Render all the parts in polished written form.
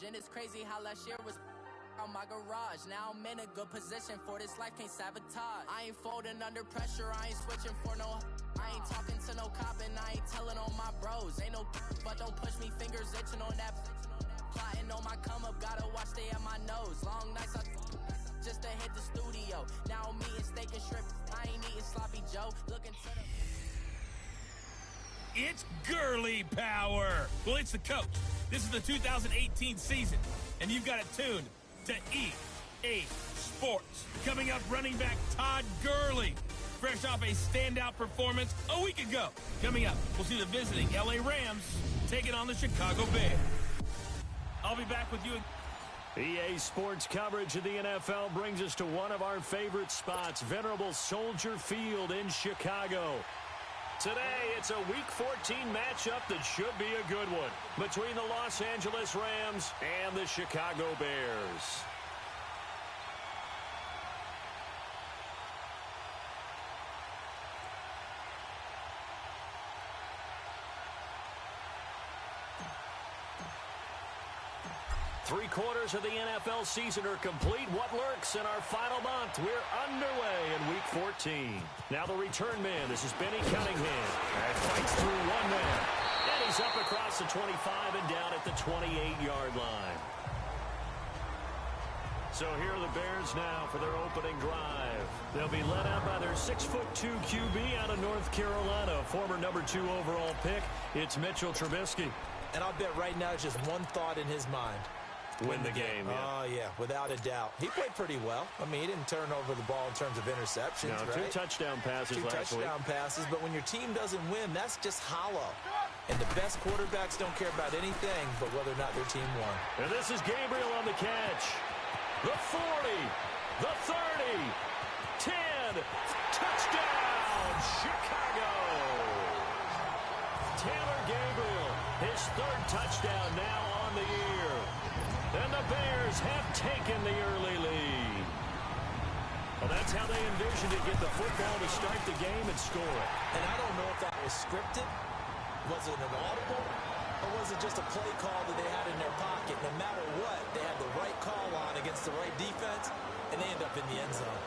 And it's crazy how last year was on my garage. Now I'm in a good position for this life, can't sabotage. I ain't folding under pressure, I ain't switching for no. I ain't talking to no cop and I ain't telling on my bros. Ain't no but don't push me, fingers itching on that. Plotting on my come up, gotta watch stay at my nose. Long nights I just to hit the studio. Now I'm eating steak and shrimp, I ain't eating sloppy Joe. Looking to the... It's girly power. Well, it's the coach. This is the 2018 season, and you've got it tuned to EA Sports. Coming up, running back Todd Gurley, fresh off a standout performance a week ago. Coming up, we'll see the visiting LA Rams taking on the Chicago Bears. I'll be back with you. EA Sports coverage of the NFL brings us to one of our favorite spots, venerable Soldier Field in Chicago. Today, it's a Week 14 matchup that should be a good one between the Los Angeles Rams and the Chicago Bears. Three-quarters of the NFL season are complete. What lurks in our final month? We're underway in Week 14. Now the return man. This is Benny Cunningham. And fights through one man. And he's up across the 25 and down at the 28-yard line. So here are the Bears now for their opening drive. They'll be led out by their 6'2" QB out of North Carolina, former number 2 overall pick. It's Mitchell Trubisky. And I'll bet right now it's just one thought in his mind. Win the game. Oh, yeah, without a doubt. He played pretty well. I mean, he didn't turn over the ball in terms of interceptions, no, right? 2 touchdown passes last week. 2 touchdown passes, but when your team doesn't win, that's just hollow. And the best quarterbacks don't care about anything but whether or not their team won. And this is Gabriel on the catch. The 40, the 30, 10, touchdown, Chicago! Taylor Gabriel, his 3rd touchdown now on the year. And the Bears have taken the early lead. Well, that's how they envisioned it, get the football to start the game and score it. And I don't know if that was scripted. Was it an audible? Or was it just a play call that they had in their pocket? No matter what, they had the right call on against the right defense, and they end up in the end zone.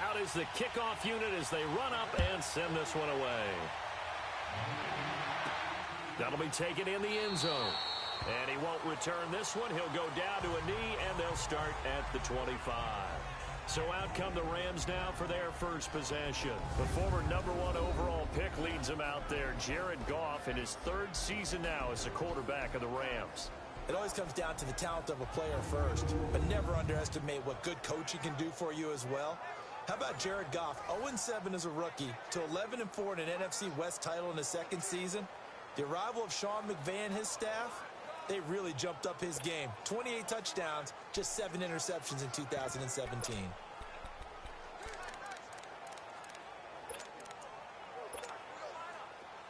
Out is the kickoff unit as they run up and send this one away. That'll be taken in the end zone. And he won't return this one. He'll go down to a knee, and they'll start at the 25. So out come the Rams now for their first possession. The former number 1 overall pick leads them out there. Jared Goff in his 3rd season now as the quarterback of the Rams. It always comes down to the talent of a player first, but never underestimate what good coaching can do for you as well. How about Jared Goff, 0-7 as a rookie, to 11-4 in an NFC West title in his 2nd season? The arrival of Sean McVay and his staff, they really jumped up his game. 28 touchdowns, just 7 interceptions in 2017.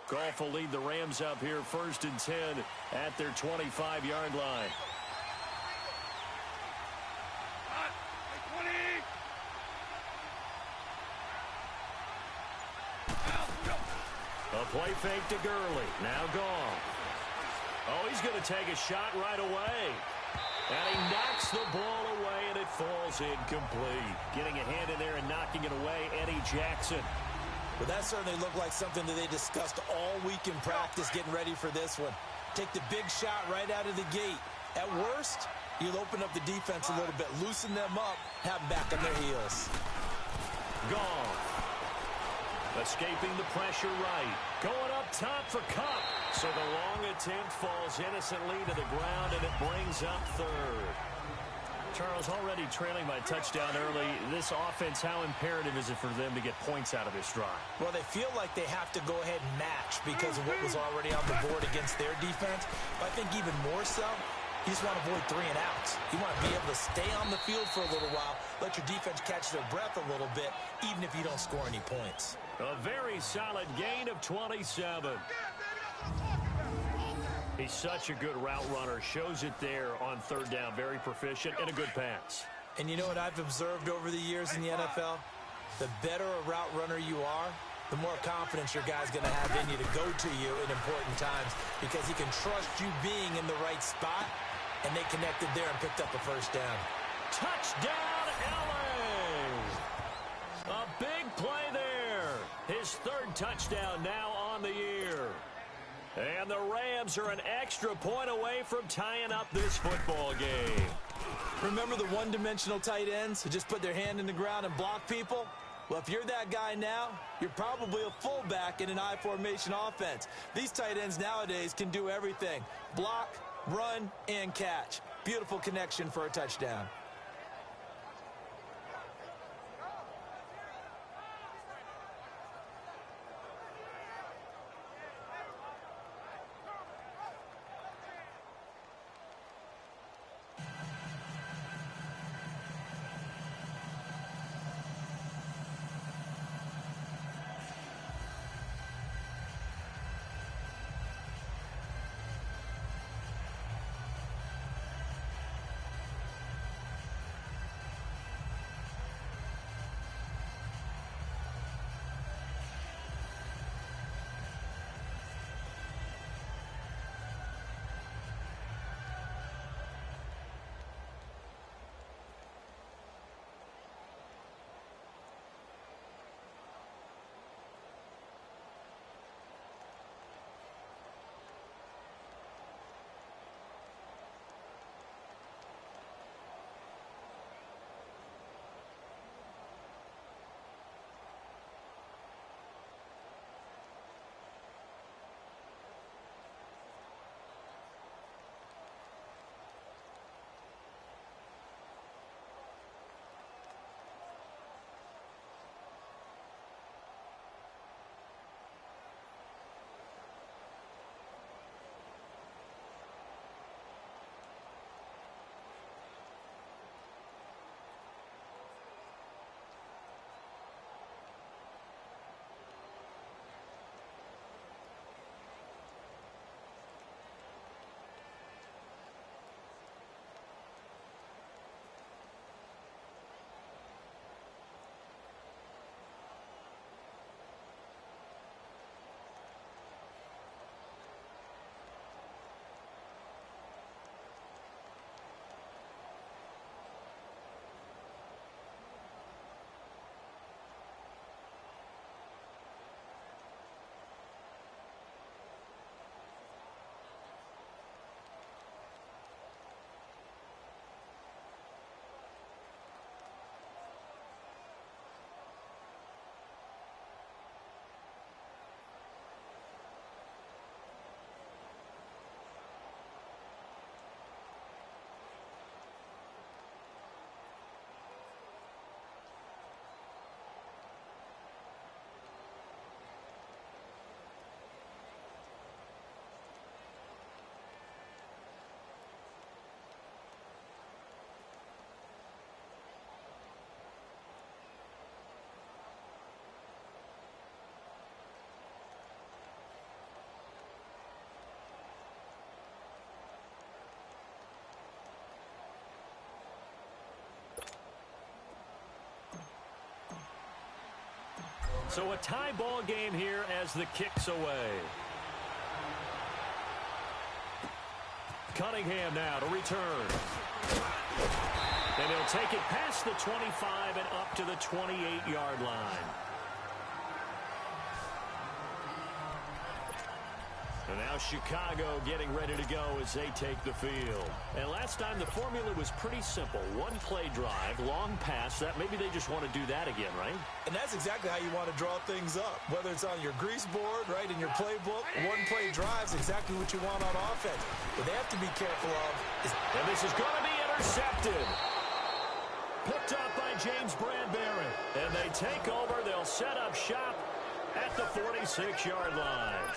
Goff will lead the Rams up here 1st and 10 at their 25-yard line. A play fake to Gurley. Now Goff. Oh, he's going to take a shot right away. And he knocks the ball away, and it falls incomplete. Getting a hand in there and knocking it away, Eddie Jackson. Well, that certainly looked like something that they discussed all week in practice getting ready for this one. Take the big shot right out of the gate. At worst, you'll open up the defense a little bit, loosen them up, have them back on their heels. Goff. Escaping the pressure right. Going up top for Kupp. So the long attempt falls innocently to the ground, and it brings up 3rd. Charles, already trailing by touchdown early. This offense, how imperative is it for them to get points out of this drive? Well, they feel like they have to go ahead and match because of what was already on the board against their defense. But I think even more so, You just want to avoid 3 and outs. You want to be able to stay on the field for a little while, let your defense catch their breath a little bit, even if you don't score any points. A very solid gain of 27. He's such a good route runner. Shows it there on third down. Very proficient and a good pass. And you know what I've observed over the years in the NFL? The better a route runner you are, the more confidence your guy's going to have in you to go to you in important times because he can trust you being in the right spot, and they connected there and picked up a first down. Touchdown, LA! A big play there. His third touchdown now on the year. And the Rams are an extra point away from tying up this football game. Remember the one-dimensional tight ends who just put their hand in the ground and block people? Well, if you're that guy now, you're probably a fullback in an I-formation offense. These tight ends nowadays can do everything. Block, run, and catch. Beautiful connection for a touchdown. So a tie ball game here as the kick's away. Cunningham now to return. And he'll take it past the 25 and up to the 28-yard line. And now Chicago getting ready to go as they take the field. And last time the formula was pretty simple. One play drive, long pass. That maybe they just want to do that again, right? And that's exactly how you want to draw things up. Whether it's on your grease board, right, in your playbook, one play drive is exactly what you want on offense. What they have to be careful of is... And this is going to be intercepted. Picked up by James Bradbury. And they take over. They'll set up shop at the 46-yard line.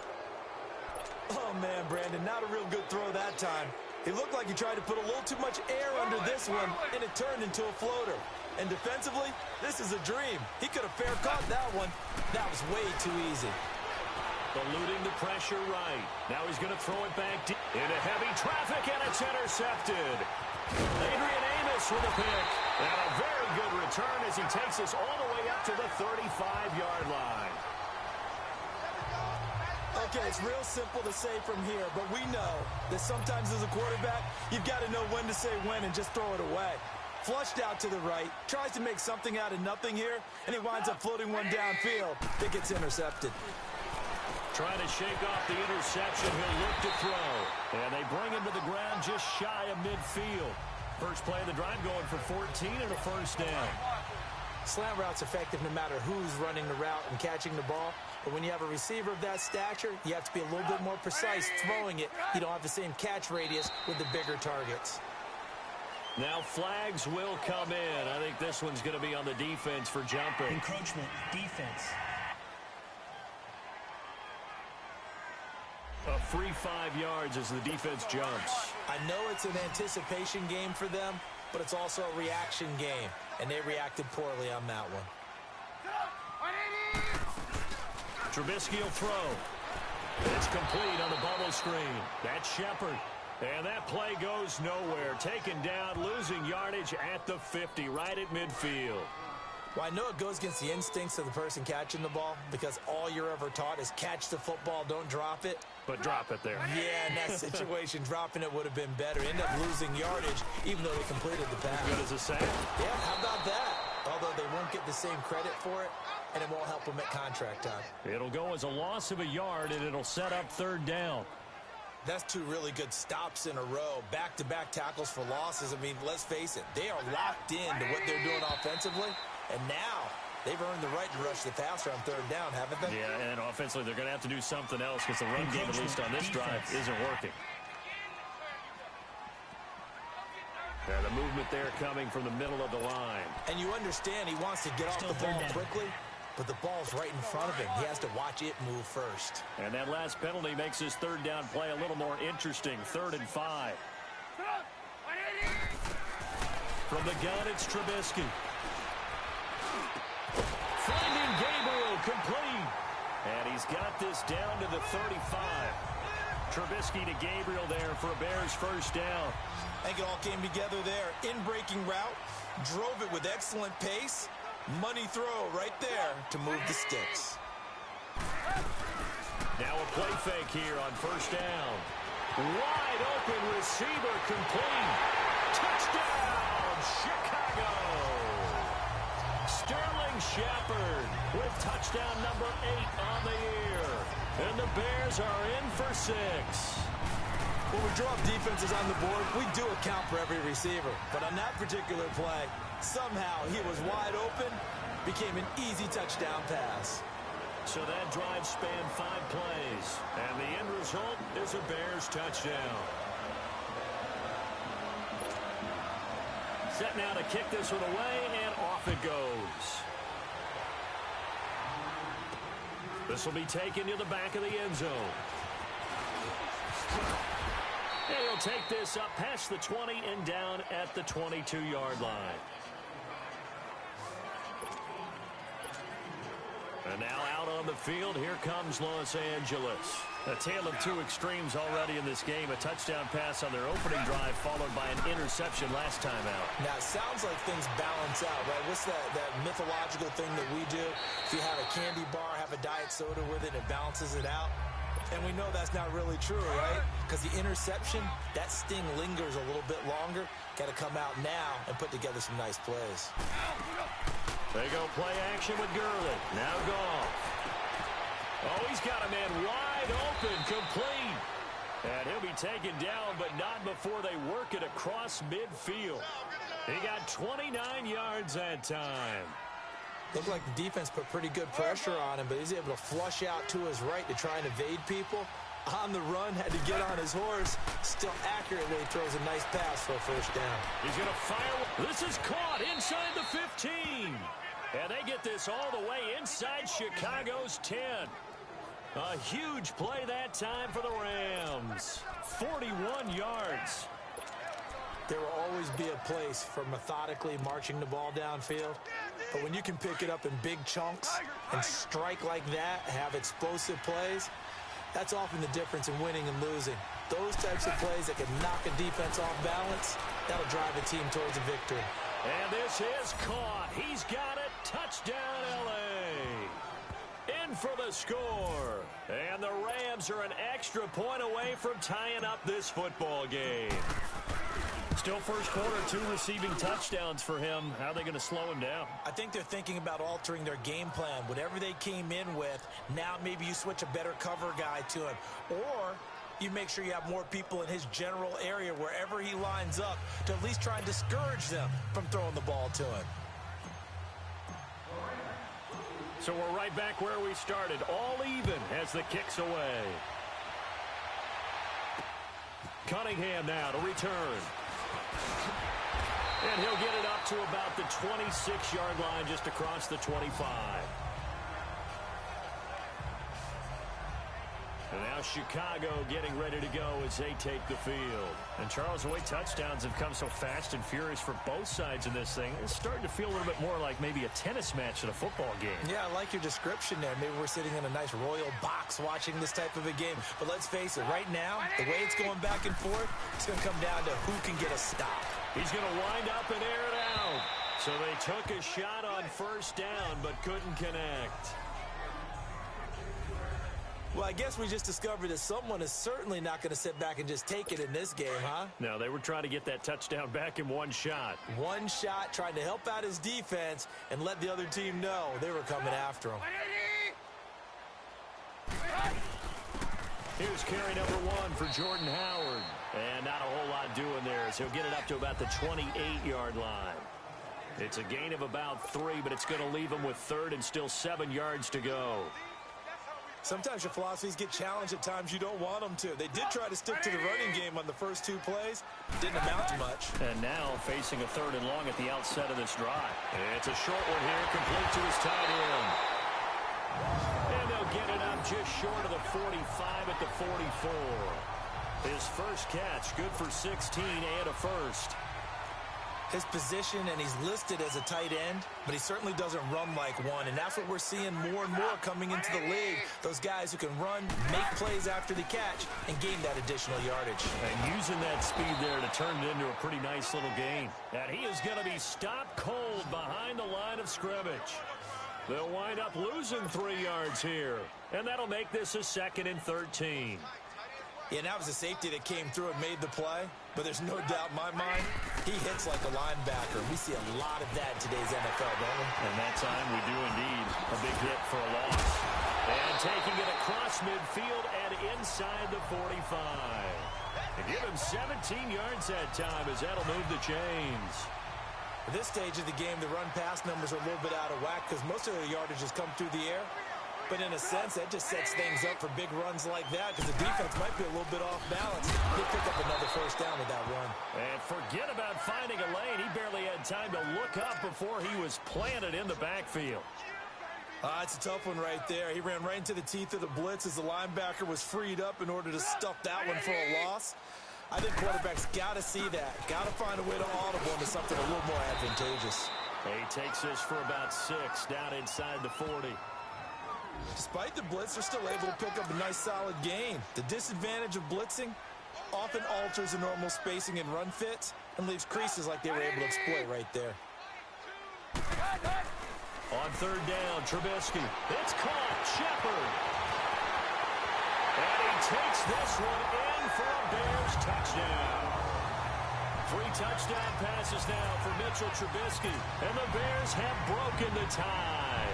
Oh, man, Brandon, not a real good throw that time. He looked like he tried to put a little too much air under this one, and it turned into a floater. And defensively, this is a dream. He could have fair caught that one. That was way too easy. Eluding the pressure right. Now he's going to throw it back deep into heavy traffic, and it's intercepted. Adrian Amos with a pick. And a very good return as he takes us all the way up to the 35-yard line. Okay, it's real simple to say from here, but we know that sometimes as a quarterback, you've got to know when to say when and just throw it away. Flushed out to the right, tries to make something out of nothing here, and he winds up floating one downfield that gets intercepted. Trying to shake off the interception, he'll look to throw. And they bring him to the ground just shy of midfield. First play of the drive going for 14 and a first down. Slant route's effective no matter who's running the route and catching the ball. But when you have a receiver of that stature, you have to be a little bit more precise throwing it. You don't have the same catch radius with the bigger targets. Now flags will come in. I think this one's going to be on the defense for jumping. Encroachment, defense. A free 5 yards as the defense jumps. I know it's an anticipation game for them, but it's also a reaction game, and they reacted poorly on that one. Trubisky will throw. It's complete on the bubble screen. That's Shepard. And that play goes nowhere. Taken down, losing yardage at the 50, right at midfield. Well, I know it goes against the instincts of the person catching the ball because all you're ever taught is catch the football, don't drop it. But drop it there. Yeah, in that situation, dropping it would have been better. End up losing yardage, even though they completed the pass. Good as a sack. Yeah, how about that? Although they won't get the same credit for it, and it won't help them at contract time. It'll go as a loss of a yard, and it'll set up third down. That's two really good stops in a row. Back-to-back tackles for losses. I mean, let's face it, they are locked into what they're doing offensively, and now they've earned the right to rush the passer on third down, haven't they? Yeah, and offensively, they're going to have to do something else because the run game, at least on this drive, isn't working. And the movement there coming from the middle of the line. And you understand he wants to get off the ball quickly, but the ball's right in front of him. He has to watch it move first. And that last penalty makes his third down play a little more interesting. 3rd and 5. From the gun, it's Trubisky. Finding Gabriel complete. And he's got this down to the 35. Trubisky to Gabriel there for a Bears first down. I think it all came together there. In-breaking route, drove it with excellent pace. Money throw right there to move the sticks. Now a play fake here on first down. Wide open receiver complete. Touchdown, Chicago. Sterling Shepard with touchdown number 8 on the year. And the Bears are in for 6. When we drop defenses on the board, we do account for every receiver. But on that particular play, somehow he was wide open, became an easy touchdown pass. So that drive spanned 5 plays. And the end result is a Bears touchdown. Set now to kick this one away, and off it goes. This will be taken to the back of the end zone. And he'll take this up past the 20 and down at the 22-yard line. And now out on the field, here comes Los Angeles. A tale of two extremes already in this game. A touchdown pass on their opening drive, followed by an interception last time out. Now, it sounds like things balance out, right? What's that mythological thing that we do? If you have a candy bar, have a diet soda with it, it balances it out. And we know that's not really true, right? Because the interception, that sting lingers a little bit longer. Got to come out now and put together some nice plays. They go play action with Gurley. Now Goff. Oh, he's got a man wide open, complete. And he'll be taken down, but not before they work it across midfield. He got 29 yards that time. Looked like the defense put pretty good pressure on him, but he's able to flush out to his right to try and evade people. On the run, had to get on his horse. Still accurately throws a nice pass for a first down. He's going to fire. This is caught inside the 15. And they get this all the way inside Chicago's 10. A huge play that time for the Rams. 41 yards. There will always be a place for methodically marching the ball downfield. But when you can pick it up in big chunks and strike like that, have explosive plays, that's often the difference in winning and losing. Those types of plays that can knock a defense off balance, that'll drive a team towards a victory. And this is caught. He's got it. Touchdown, L.A. In for the score. And the Rams are an extra point away from tying up this football game. Still first quarter, 2 receiving touchdowns for him. How are they going to slow him down? I think they're thinking about altering their game plan. Whatever they came in with, now maybe you switch a better cover guy to him. Or you make sure you have more people in his general area wherever he lines up to at least try and discourage them from throwing the ball to him. So we're right back where we started, all even as the kick's away. Cunningham now to return. And he'll get it up to about the 26-yard line, just across the 25. And now Chicago getting ready to go as they take the field. And Charles, the way touchdowns have come so fast and furious for both sides in this thing, it's starting to feel a little bit more like maybe a tennis match at a football game. Yeah, I like your description there. Maybe we're sitting in a nice royal box watching this type of a game. But let's face it, right now, the way it's going back and forth, it's going to come down to who can get a stop. He's going to wind up and air it out. So they took a shot on first down but couldn't connect. Well, I guess we just discovered that someone is certainly not going to sit back and just take it in this game, huh? No, they were trying to get that touchdown back in one shot. One shot, trying to help out his defense and let the other team know they were coming after him. Here's carry number 1 for Jordan Howard. And not a whole lot doing there, so he'll get it up to about the 28-yard line. It's a gain of about 3, but it's going to leave him with 3rd and still 7 yards to go. Sometimes your philosophies get challenged at times you don't want them to. They did try to stick to the running game on the first 2 plays. Didn't amount to much. And now facing a 3rd and long at the outset of this drive. It's a short one here, complete to his tight end. And they'll get it up just short of the 45 at the 44. His first catch, good for 16 and a first. His position, and he's listed as a tight end, but he certainly doesn't run like one, and that's what we're seeing more and more coming into the league. Those guys who can run, make plays after the catch, and gain that additional yardage. And using that speed there to turn it into a pretty nice little gain. And he is going to be stopped cold behind the line of scrimmage. They'll wind up losing 3 yards here, and that'll make this a 2nd and 13. Yeah, and that was a safety that came through and made the play. But there's no doubt in my mind, he hits like a linebacker. We see a lot of that in today's NFL, don't we? And that time we do indeed. A big hit for a loss. And taking it across midfield and inside the 45. They give him 17 yards that time as that'll move the chains. At this stage of the game, the run-pass numbers are a little bit out of whack because most of the yardage has come through the air. But in a sense, that just sets things up for big runs like that because the defense might be a little bit off balance. They pick up another first down with that run. And forget about finding a lane. He barely had time to look up before he was planted in the backfield. It's a tough one right there. He ran right into the teeth of the blitz as the linebacker was freed up in order to stuff that one for a loss. I think quarterbacks got to see that. Got to find a way to audible into something a little more advantageous. He takes this for about 6 down inside the 40. Despite the blitz, they're still able to pick up a nice solid gain. The disadvantage of blitzing often alters the normal spacing and run fits and leaves creases like they were able to exploit right there. On 3rd down, Trubisky. It's caught. Shepard. And he takes this one in for a Bears touchdown. 3 touchdown passes now for Mitchell Trubisky. And the Bears have broken the tie.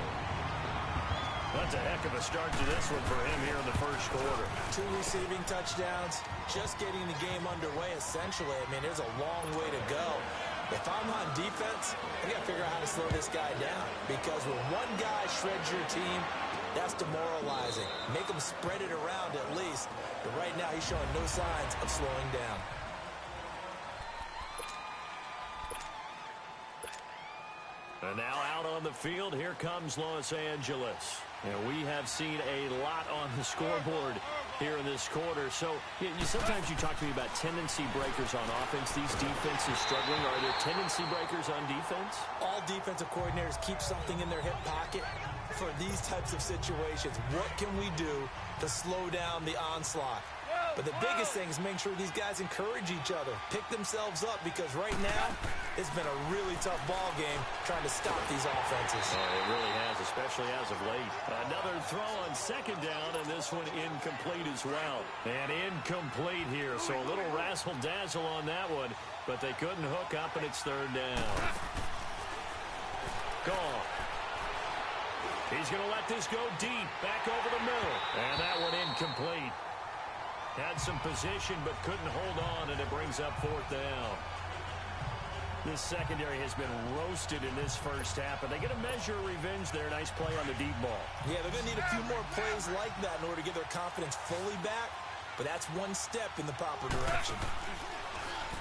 That's a heck of a start to this one for him here in the first quarter. 2 receiving touchdowns, just getting the game underway essentially. I mean, there's a long way to go. If I'm on defense, I got to figure out how to slow this guy down. Because when one guy shreds your team, that's demoralizing. Make him spread it around at least. But right now, he's showing no signs of slowing down. And now out on the field, here comes Los Angeles. And we have seen a lot on the scoreboard here in this quarter. So sometimes you talk to me about tendency breakers on offense. These defenses struggling. Are there tendency breakers on defense? All defensive coordinators keep something in their hip pocket for these types of situations. What can we do to slow down the onslaught? But the biggest thing is make sure these guys encourage each other, pick themselves up, because right now it's been a really tough ball game trying to stop these offenses. It really has, especially as of late. Another throw on second down, and this one incomplete as well. And incomplete here, so a little razzle-dazzle on that one, but they couldn't hook up, and it's third down. Gone. He's going to let this go deep, back over the middle, and that one incomplete. Had some position but couldn't hold on, and it brings up fourth down. This secondary has been roasted in this first half, and they get a measure of revenge there. Nice play on the deep ball. Yeah, they're going to need a few more plays like that in order to get their confidence fully back, but that's one step in the proper direction.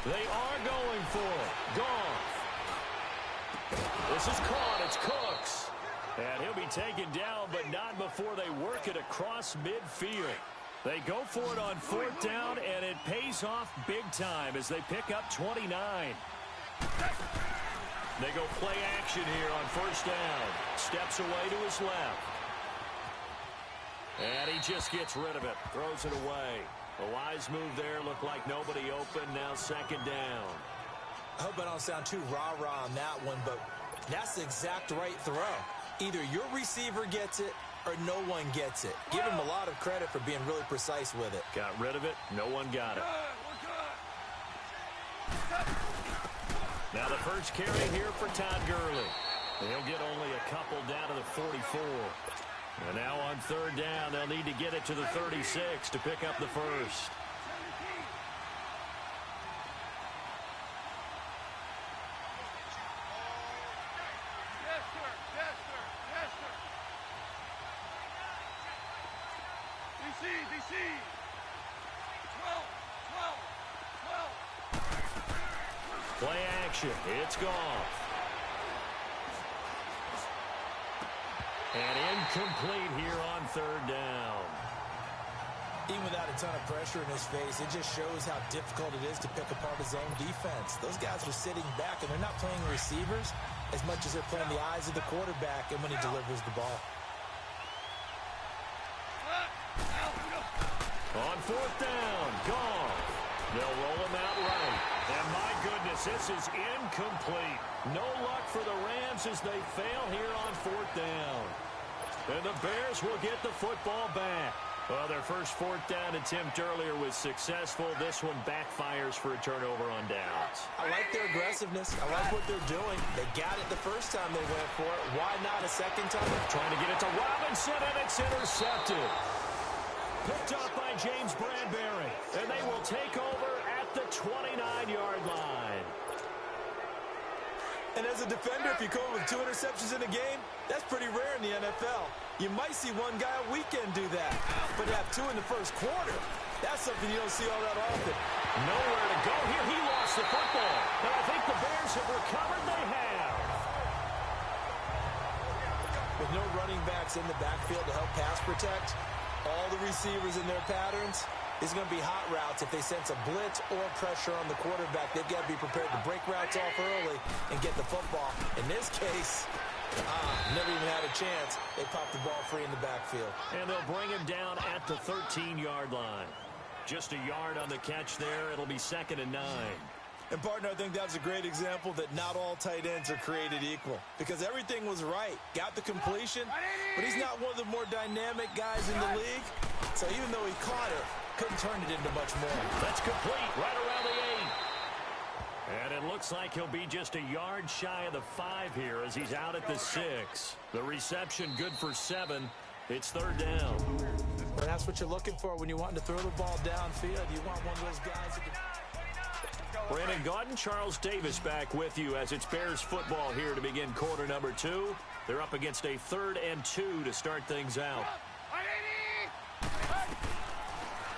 They are going for it. Gone. This is caught. It's Cooks. And he'll be taken down, but not before they work it across midfield. They go for it on fourth down, and it pays off big time as they pick up 29. They go play action here on first down. Steps away to his left. And he just gets rid of it. Throws it away. A wise move there. Looked like nobody open. Now second down. I hope I don't sound too rah-rah on that one, but that's the exact right throw. Either your receiver gets it or no one gets it. Give him a lot of credit for being really precise with it. Got rid of it. No one got it. Now the first carry here for Todd Gurley. He'll get only a couple down to the 44. And now on third down, they'll need to get it to the 36 to pick up the first. DC. 12. Play action. It's gone. And incomplete here on third down. Even without a ton of pressure in his face, it just shows how difficult it is to pick apart his own defense. Those guys are sitting back, and they're not playing receivers as much as they're playing the eyes of the quarterback and when he delivers the ball. On fourth down, gone. They'll roll him out right. And my goodness, this is incomplete. No luck for the Rams as they fail here on fourth down. And the Bears will get the football back. Well, their first fourth down attempt earlier was successful. This one backfires for a turnover on downs. I like their aggressiveness. I like what they're doing. They got it the first time they went for it. Why not a second time? Trying to get it to Robinson, and it's intercepted. Picked up by James Bradbury. And they will take over at the 29-yard line. And as a defender, if you go with 2 interceptions in a game, that's pretty rare in the NFL. You might see one guy a weekend do that. But to have 2 in the first quarter, that's something you don't see all that often. Nowhere to go here. He lost the football. But I think the Bears have recovered. They have. With no running backs in the backfield to help pass protect, all the receivers in their patterns, it's going to be hot routes. If they sense a blitz or pressure on the quarterback, they've got to be prepared to break routes off early and get the football. In this case, never even had a chance. They popped the ball free in the backfield. And they'll bring him down at the 13-yard line. Just a yard on the catch there. It'll be 2nd and 9. And, partner, I think that's a great example that not all tight ends are created equal. Because everything was right. Got the completion, but he's not one of the more dynamic guys in the league. So even though he caught it, couldn't turn it into much more. That's complete right around the 8. And it looks like he'll be just a yard shy of the 5 here as he's out at the 6. The reception good for 7. It's third down. Well, that's what you're looking for when you want to throw the ball downfield. You want one of those guys who can... Brandon Gaudin, Charles Davis back with you as it's Bears football here to begin quarter number 2. They're up against a 3rd and 2 to start things out.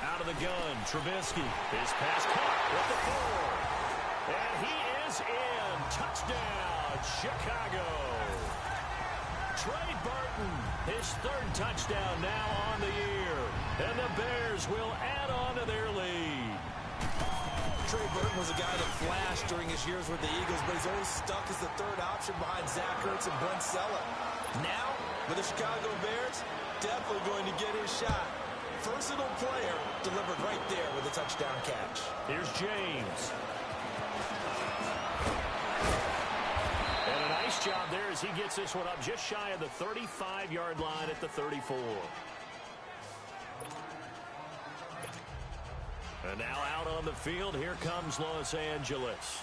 Out of the gun, Trubisky. His pass caught with the 4. And he is in. Touchdown, Chicago. Trey Burton, his third touchdown now on the year. And the Bears will add on to their lead. Trey Burton was a guy that flashed during his years with the Eagles, but he's always stuck as the third option behind Zach Ertz and Brent Sella. Now, with the Chicago Bears, definitely going to get his shot. Versatile player delivered right there with a touchdown catch. Here's James. And a nice job there as he gets this one up just shy of the 35-yard line at the 34. And now out on the field, here comes Los Angeles.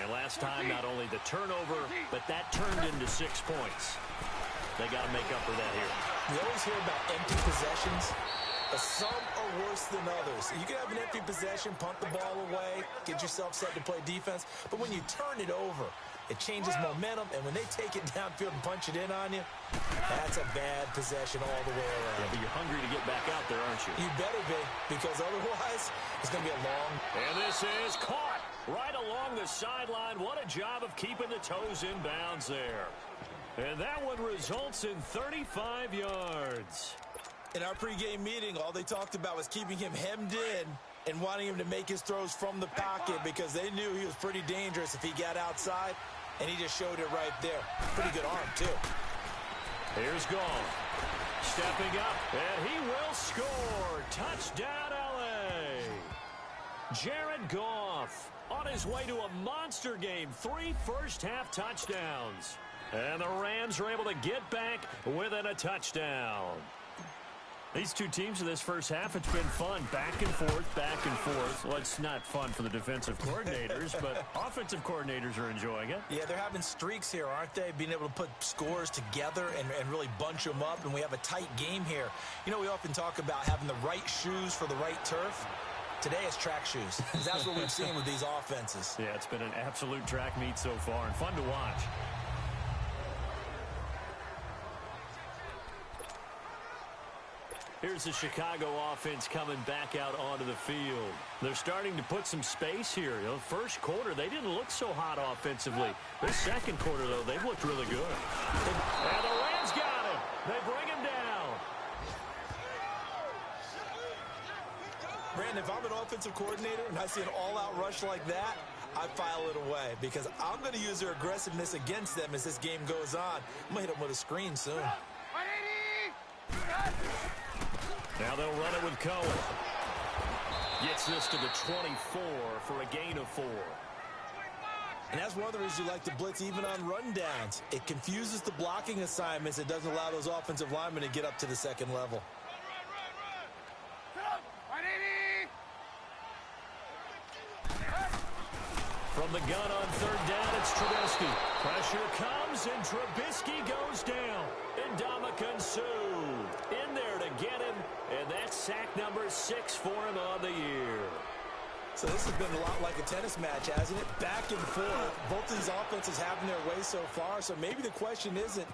And last time, not only the turnover, but that turned into 6 points. They got to make up for that here. We always hear about empty possessions, but some are worse than others. You can have an empty possession, punt the ball away, get yourself set to play defense, but when you turn it over, it changes momentum, and when they take it downfield and punch it in on you, that's a bad possession all the way around. Yeah, but you're hungry to get back out there, aren't you? You better be, because otherwise, it's going to be a long... And this is caught right along the sideline. What a job of keeping the toes in bounds there. And that one results in 35 yards. In our pregame meeting, all they talked about was keeping him hemmed in and wanting him to make his throws from the pocket because they knew he was pretty dangerous if he got outside, and he just showed it right there. Pretty good arm, too. Here's Goff. Stepping up, and he will score. Touchdown, L.A. Jared Goff on his way to a monster game. 3 first-half touchdowns. And the Rams are able to get back within a touchdown. These two teams in this first half, it's been fun. Back and forth, back and forth. Well, it's not fun for the defensive coordinators, but offensive coordinators are enjoying it. Yeah, they're having streaks here, aren't they? Being able to put scores together and really bunch them up, and we have a tight game here. You know, we often talk about having the right shoes for the right turf. Today it's track shoes. That's what we've seen with these offenses. Yeah, it's been an absolute track meet so far and fun to watch. Here's the Chicago offense coming back out onto the field. They're starting to put some space here. You know, first quarter, they didn't look so hot offensively. This second quarter, though, they've looked really good. And the Rams got him. They bring him down. Brandon, if I'm an offensive coordinator and I see an all-out rush like that, I file it away because I'm going to use their aggressiveness against them as this game goes on. I'm going to hit them with a screen soon. Now they'll run it with Cohen. Gets this to the 24 for a gain of 4. And that's one of the reasons you like to blitz even on rundowns. It confuses the blocking assignments. It doesn't allow those offensive linemen to get up to the second level. From the gun on third down, it's Trubisky. Pressure comes, and Trubisky goes down. And Ndamukong Suh in there to get him, and that's sack number 6 for him on the year. So this has been a lot like a tennis match, hasn't it? Back and forth. Both of these offenses having their way so far, so maybe the question isn't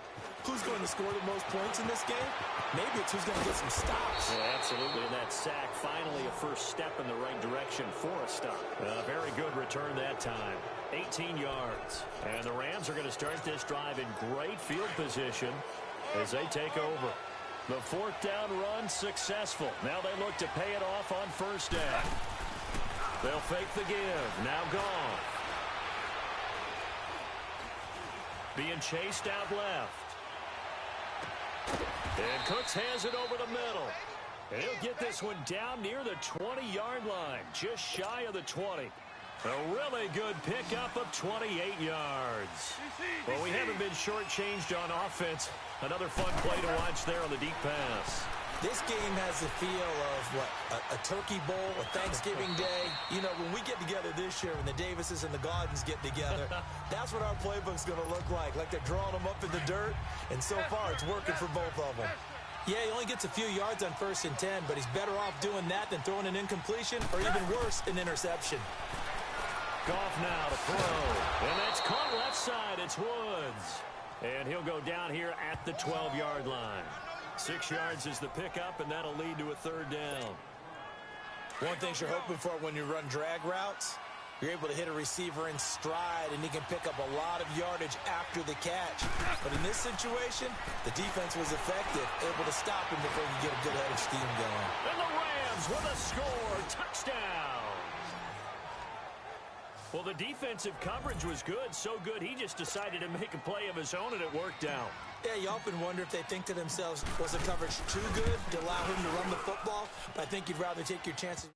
who's going to score the most points in this game. Maybe it's who's going to get some stops. Yeah, absolutely. And that sack, finally a first step in the right direction for a stop. A very good return that time. 18 yards. And the Rams are going to start this drive in great field position as they take over. The fourth down run successful. Now they look to pay it off on first down. They'll fake the give. Now Goff. Being chased out left. And Cooks has it over the middle. And he'll get this one down near the 20-yard line, just shy of the 20. A really good pickup of 28 yards. Well, we haven't been shortchanged on offense. Another fun play to watch there on the deep pass. This game has the feel of, what, a turkey bowl, a Thanksgiving day. You know, when we get together this year, when the Davises and the Gardens get together, that's what our playbook's going to look like they're drawing them up in the dirt, and so far it's working for both of them. Yeah, he only gets a few yards on 1st and 10, but he's better off doing that than throwing an incompletion, or even worse, an interception. Goff now to throw, and that's caught left side. It's Woods, and he'll go down here at the 12-yard line. 6 yards is the pickup, and that'll lead to a third down. One thing you're hoping for when you run drag routes, You're able to hit a receiver in stride, and he can pick up a lot of yardage after the catch. But in this situation, the defense was effective, able to stop him before he could get a good head of steam going. And the Rams with a score, touchdown. Well, the defensive coverage was good, so good he just decided to make a play of his own, and it worked out. Yeah, you often wonder if they think to themselves, was the coverage too good to allow him to run the football? But I think you'd rather take your chances.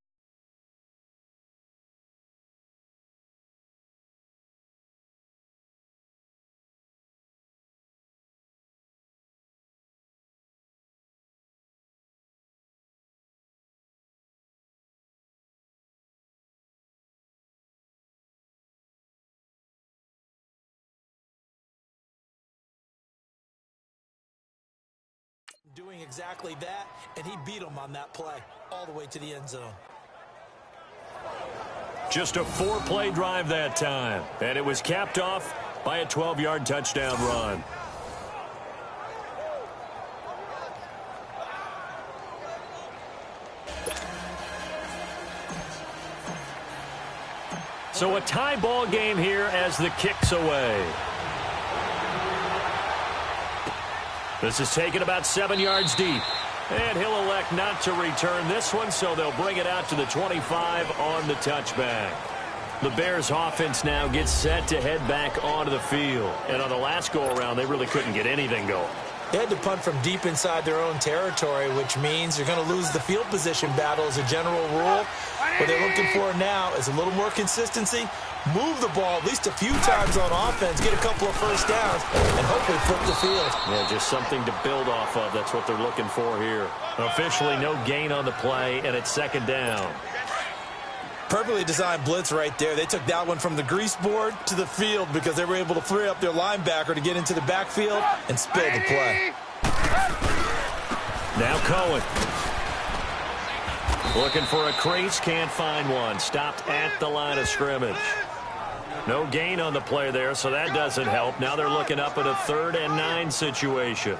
Doing exactly that, and he beat him on that play all the way to the end zone. Just a 4-play drive that time, and it was capped off by a 12-yard touchdown run. So a tie ball game here as the kick's away. This is taken about 7 yards deep. And he'll elect not to return this one, so they'll bring it out to the 25 on the touchback. The Bears offense now gets set to head back onto the field. And on the last go-around, they really couldn't get anything going. They had to punt from deep inside their own territory, which means you're going to lose the field position battle as a general rule. What they're looking for now is a little more consistency, move the ball at least a few times on offense, get a couple of first downs, and hopefully flip the field. Yeah, just something to build off of. That's what they're looking for here. Officially no gain on the play, and it's second down. Perfectly designed blitz right there. They took that one from the grease board to the field because they were able to free up their linebacker to get into the backfield and spill the play. Now Cohen. Looking for a crease, can't find one. Stopped at the line of scrimmage. No gain on the play there, so that doesn't help. Now they're looking up at a 3rd and 9 situation.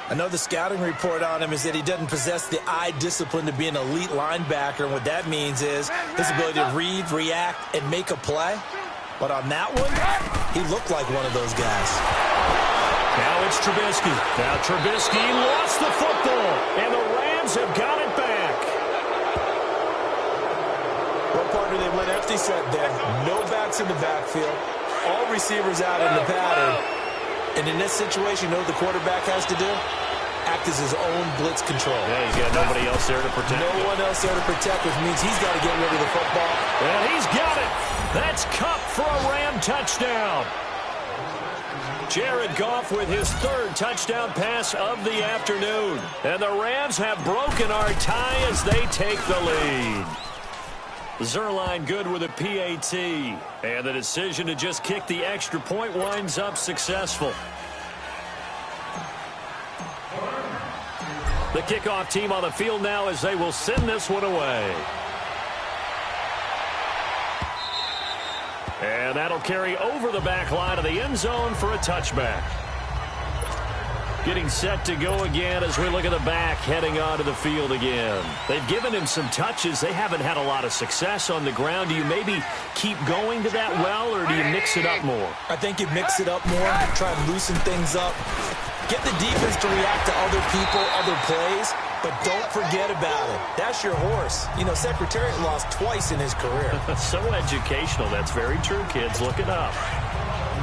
I know the scouting report on him is that he doesn't possess the eye discipline to be an elite linebacker, and what that means is his ability to read, react, and make a play. But on that one, he looked like one of those guys. Now it's Trubisky. Now Trubisky lost the football, and the Rams have got it back. Well, partner, they went empty set there. No backs in the backfield. All receivers out in the pattern. And in this situation, you know what the quarterback has to do? Act as his own blitz control. Yeah, he's got nobody else there to protect. No one else there to protect, which means he's got to get rid of the football. And he's got it. That's Kupp for a Ram touchdown. Jared Goff with his 3rd touchdown pass of the afternoon. And the Rams have broken our tie as they take the lead. Zerline good with a PAT. And the decision to just kick the extra point winds up successful. The kickoff team on the field now as they will send this one away. And that'll carry over the back line of the end zone for a touchback. Getting set to go again as we look at the back heading onto the field again. They've given him some touches. They haven't had a lot of success on the ground. Do you maybe keep going to that well, or do you mix it up more? I think you mix it up more, try and loosen things up. Get the defense to react to other people, other plays, but don't forget about it. That's your horse. You know, Secretariat lost twice in his career. So educational. That's very true, kids. Look it up.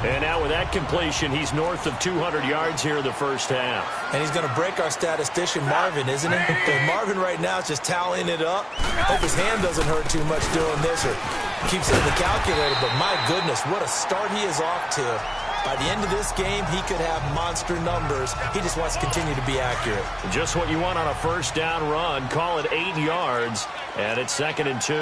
And now with that completion, he's north of 200 yards here in the first half. And he's going to break our statistician, Marvin, isn't he? And Marvin right now is just tallying it up. Hope his hand doesn't hurt too much doing this or keeps it in the calculator. But my goodness, what a start he is off to. By the end of this game, he could have monster numbers. He just wants to continue to be accurate. Just what you want on a first down run. Call it 8 yards, and it's 2nd and 2.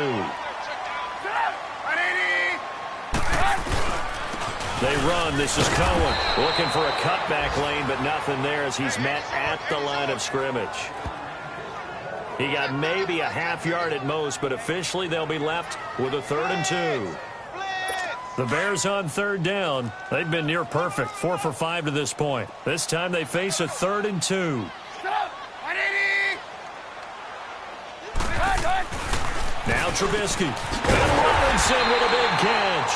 They run. This is Cohen looking for a cutback lane, but nothing there as he's met at the line of scrimmage. He got maybe a half yard at most, but officially they'll be left with a 3rd and 2. The Bears on 3rd down. They've been near perfect, 4 for 5 to this point. This time they face a 3rd and 2. Now Trubisky. And Robinson with a big catch.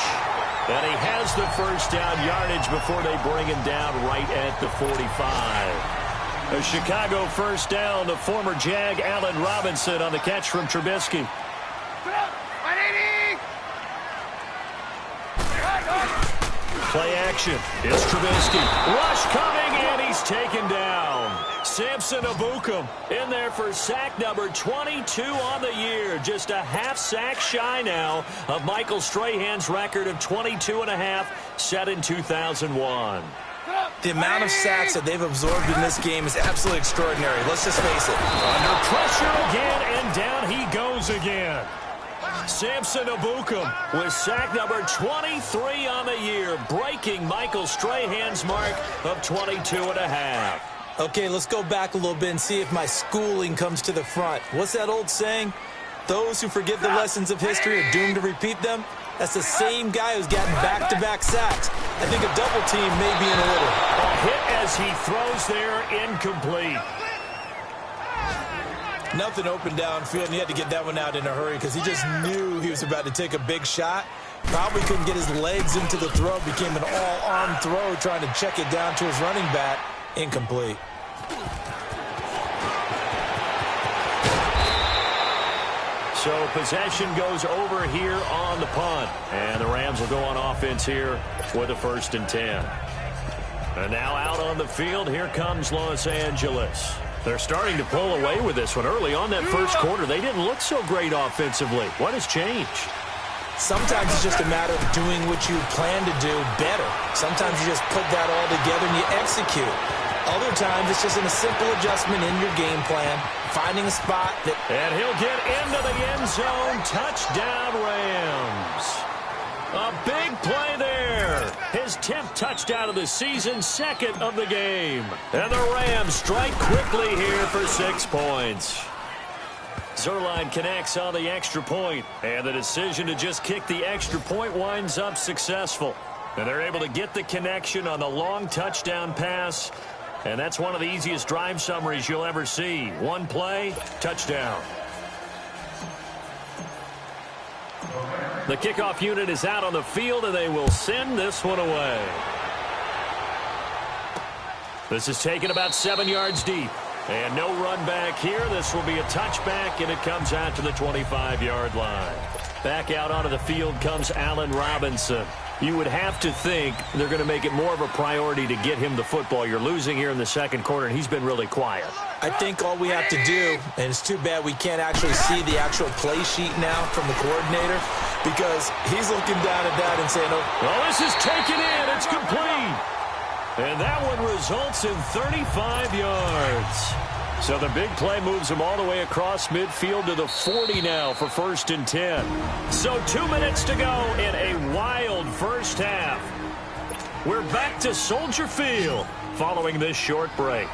And he has the first down yardage before they bring him down right at the 45. A Chicago first down. The former Jag, Allen Robinson, on the catch from Trubisky. Play action. It's Trubisky. Rush coming, and he's taken down. Samson Ebukam in there for sack number 22 on the year. Just a half sack shy now of Michael Strahan's record of 22.5 set in 2001. The amount of sacks that they've absorbed in this game is absolutely extraordinary. Let's just face it. Under pressure again, and down he goes again. Samson Ebukam with sack number 23 on the year, breaking Michael Strahan's mark of 22.5. Okay, let's go back a little bit and see if my schooling comes to the front. What's that old saying? Those who forget the lessons of history are doomed to repeat them. That's the same guy who's gotten back-to-back sacks. I think a double team may be in order. A hit as he throws there, incomplete. Nothing open downfield, and he had to get that one out in a hurry because he just knew he was about to take a big shot. Probably couldn't get his legs into the throw. Became an all-arm throw, trying to check it down to his running back. Incomplete. So possession goes over here on the punt. And the Rams will go on offense here with a 1st and 10. And now out on the field, here comes Los Angeles. They're starting to pull away with this one. Early on that first quarter, they didn't look so great offensively. What has changed? Sometimes it's just a matter of doing what you plan to do better. Sometimes you just put that all together and you execute. Other times it's just a simple adjustment in your game plan, finding a spot that... And he'll get into the end zone. Touchdown, Rams. A big play there. His 10th touchdown of the season, 2nd of the game. And the Rams strike quickly here for 6 points. Zerline connects on the extra point, and the decision to just kick the extra point winds up successful. And they're able to get the connection on the long touchdown pass, and that's one of the easiest drive summaries you'll ever see. One play, touchdown. The kickoff unit is out on the field, and they will send this one away. This is taken about 7 yards deep. And no run back here. This will be a touchback, and it comes out to the 25-yard line. Back out onto the field comes Allen Robinson. You would have to think they're going to make it more of a priority to get him the football. You're losing here in the second quarter, and he's been really quiet. I think all we have to do, and it's too bad we can't actually see the actual play sheet now from the coordinator, because he's looking down at that and saying, oh, well, this is taken in. It's complete. And that one results in 35 yards. So the big play moves him all the way across midfield to the 40 now for 1st and 10. So 2 minutes to go in a wild first half. We're back to Soldier Field following this short break.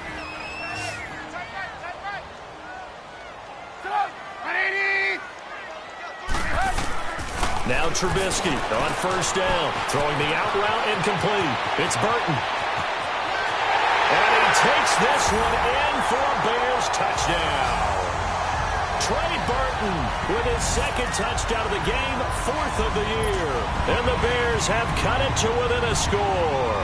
Now Trubisky on 1st down, throwing the out route incomplete. It's Burton. And he takes this one in for a Bears touchdown. Trey Burton with his 2nd touchdown of the game, 4th of the year. And the Bears have cut it to within a score.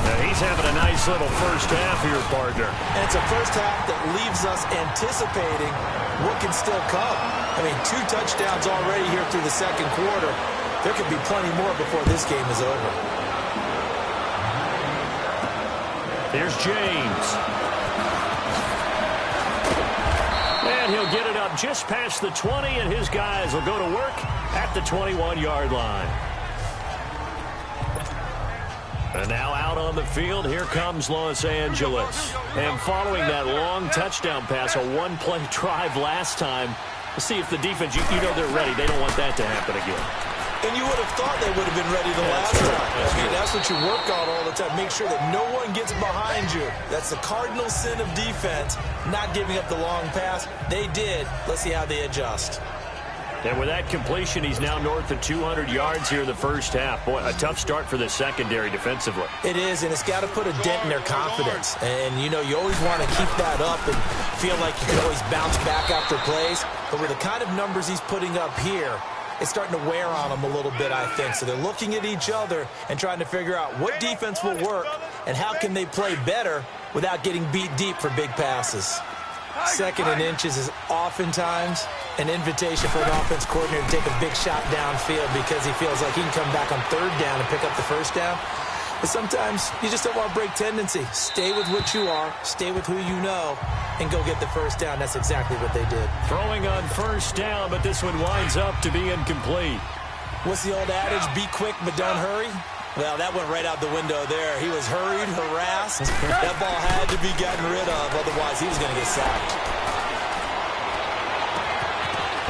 And he's having a nice little first half here, partner. And it's a first half that leaves us anticipating what can still come. I mean, 2 touchdowns already here through the second quarter. There could be plenty more before this game is over. Here's James. And he'll get it up just past the 20, and his guys will go to work at the 21-yard line. And now out on the field, here comes Los Angeles. And following that long touchdown pass, a one-play drive last time, let's see if the defense, you know they're ready. They don't want that to happen again. And you would have thought they would have been ready the last time. That's what you work on all the time. Make sure that no one gets behind you. That's the cardinal sin of defense, not giving up the long pass. They did. Let's see how they adjust. And with that completion, he's now north of 200 yards here in the first half. Boy, a tough start for the secondary defensively. It is, and it's got to put a dent in their confidence. And, you always want to keep that up and feel like you can always bounce back after plays. But with the kind of numbers he's putting up here, it's starting to wear on them a little bit, I think. So they're looking at each other and trying to figure out what defense will work and how can they play better without getting beat deep for big passes. Second and inches is oftentimes an invitation for an offense coordinator to take a big shot downfield because he feels like he can come back on third down and pick up the first down. But sometimes you just don't want to break tendency. Stay with what you are, stay with who you know, and go get the first down. That's exactly what they did. Throwing on first down, but this one winds up to be incomplete. What's the old adage? Be quick, but don't hurry. Well, that went right out the window there. He was hurried, harassed. That ball had to be gotten rid of, otherwise he was going to get sacked.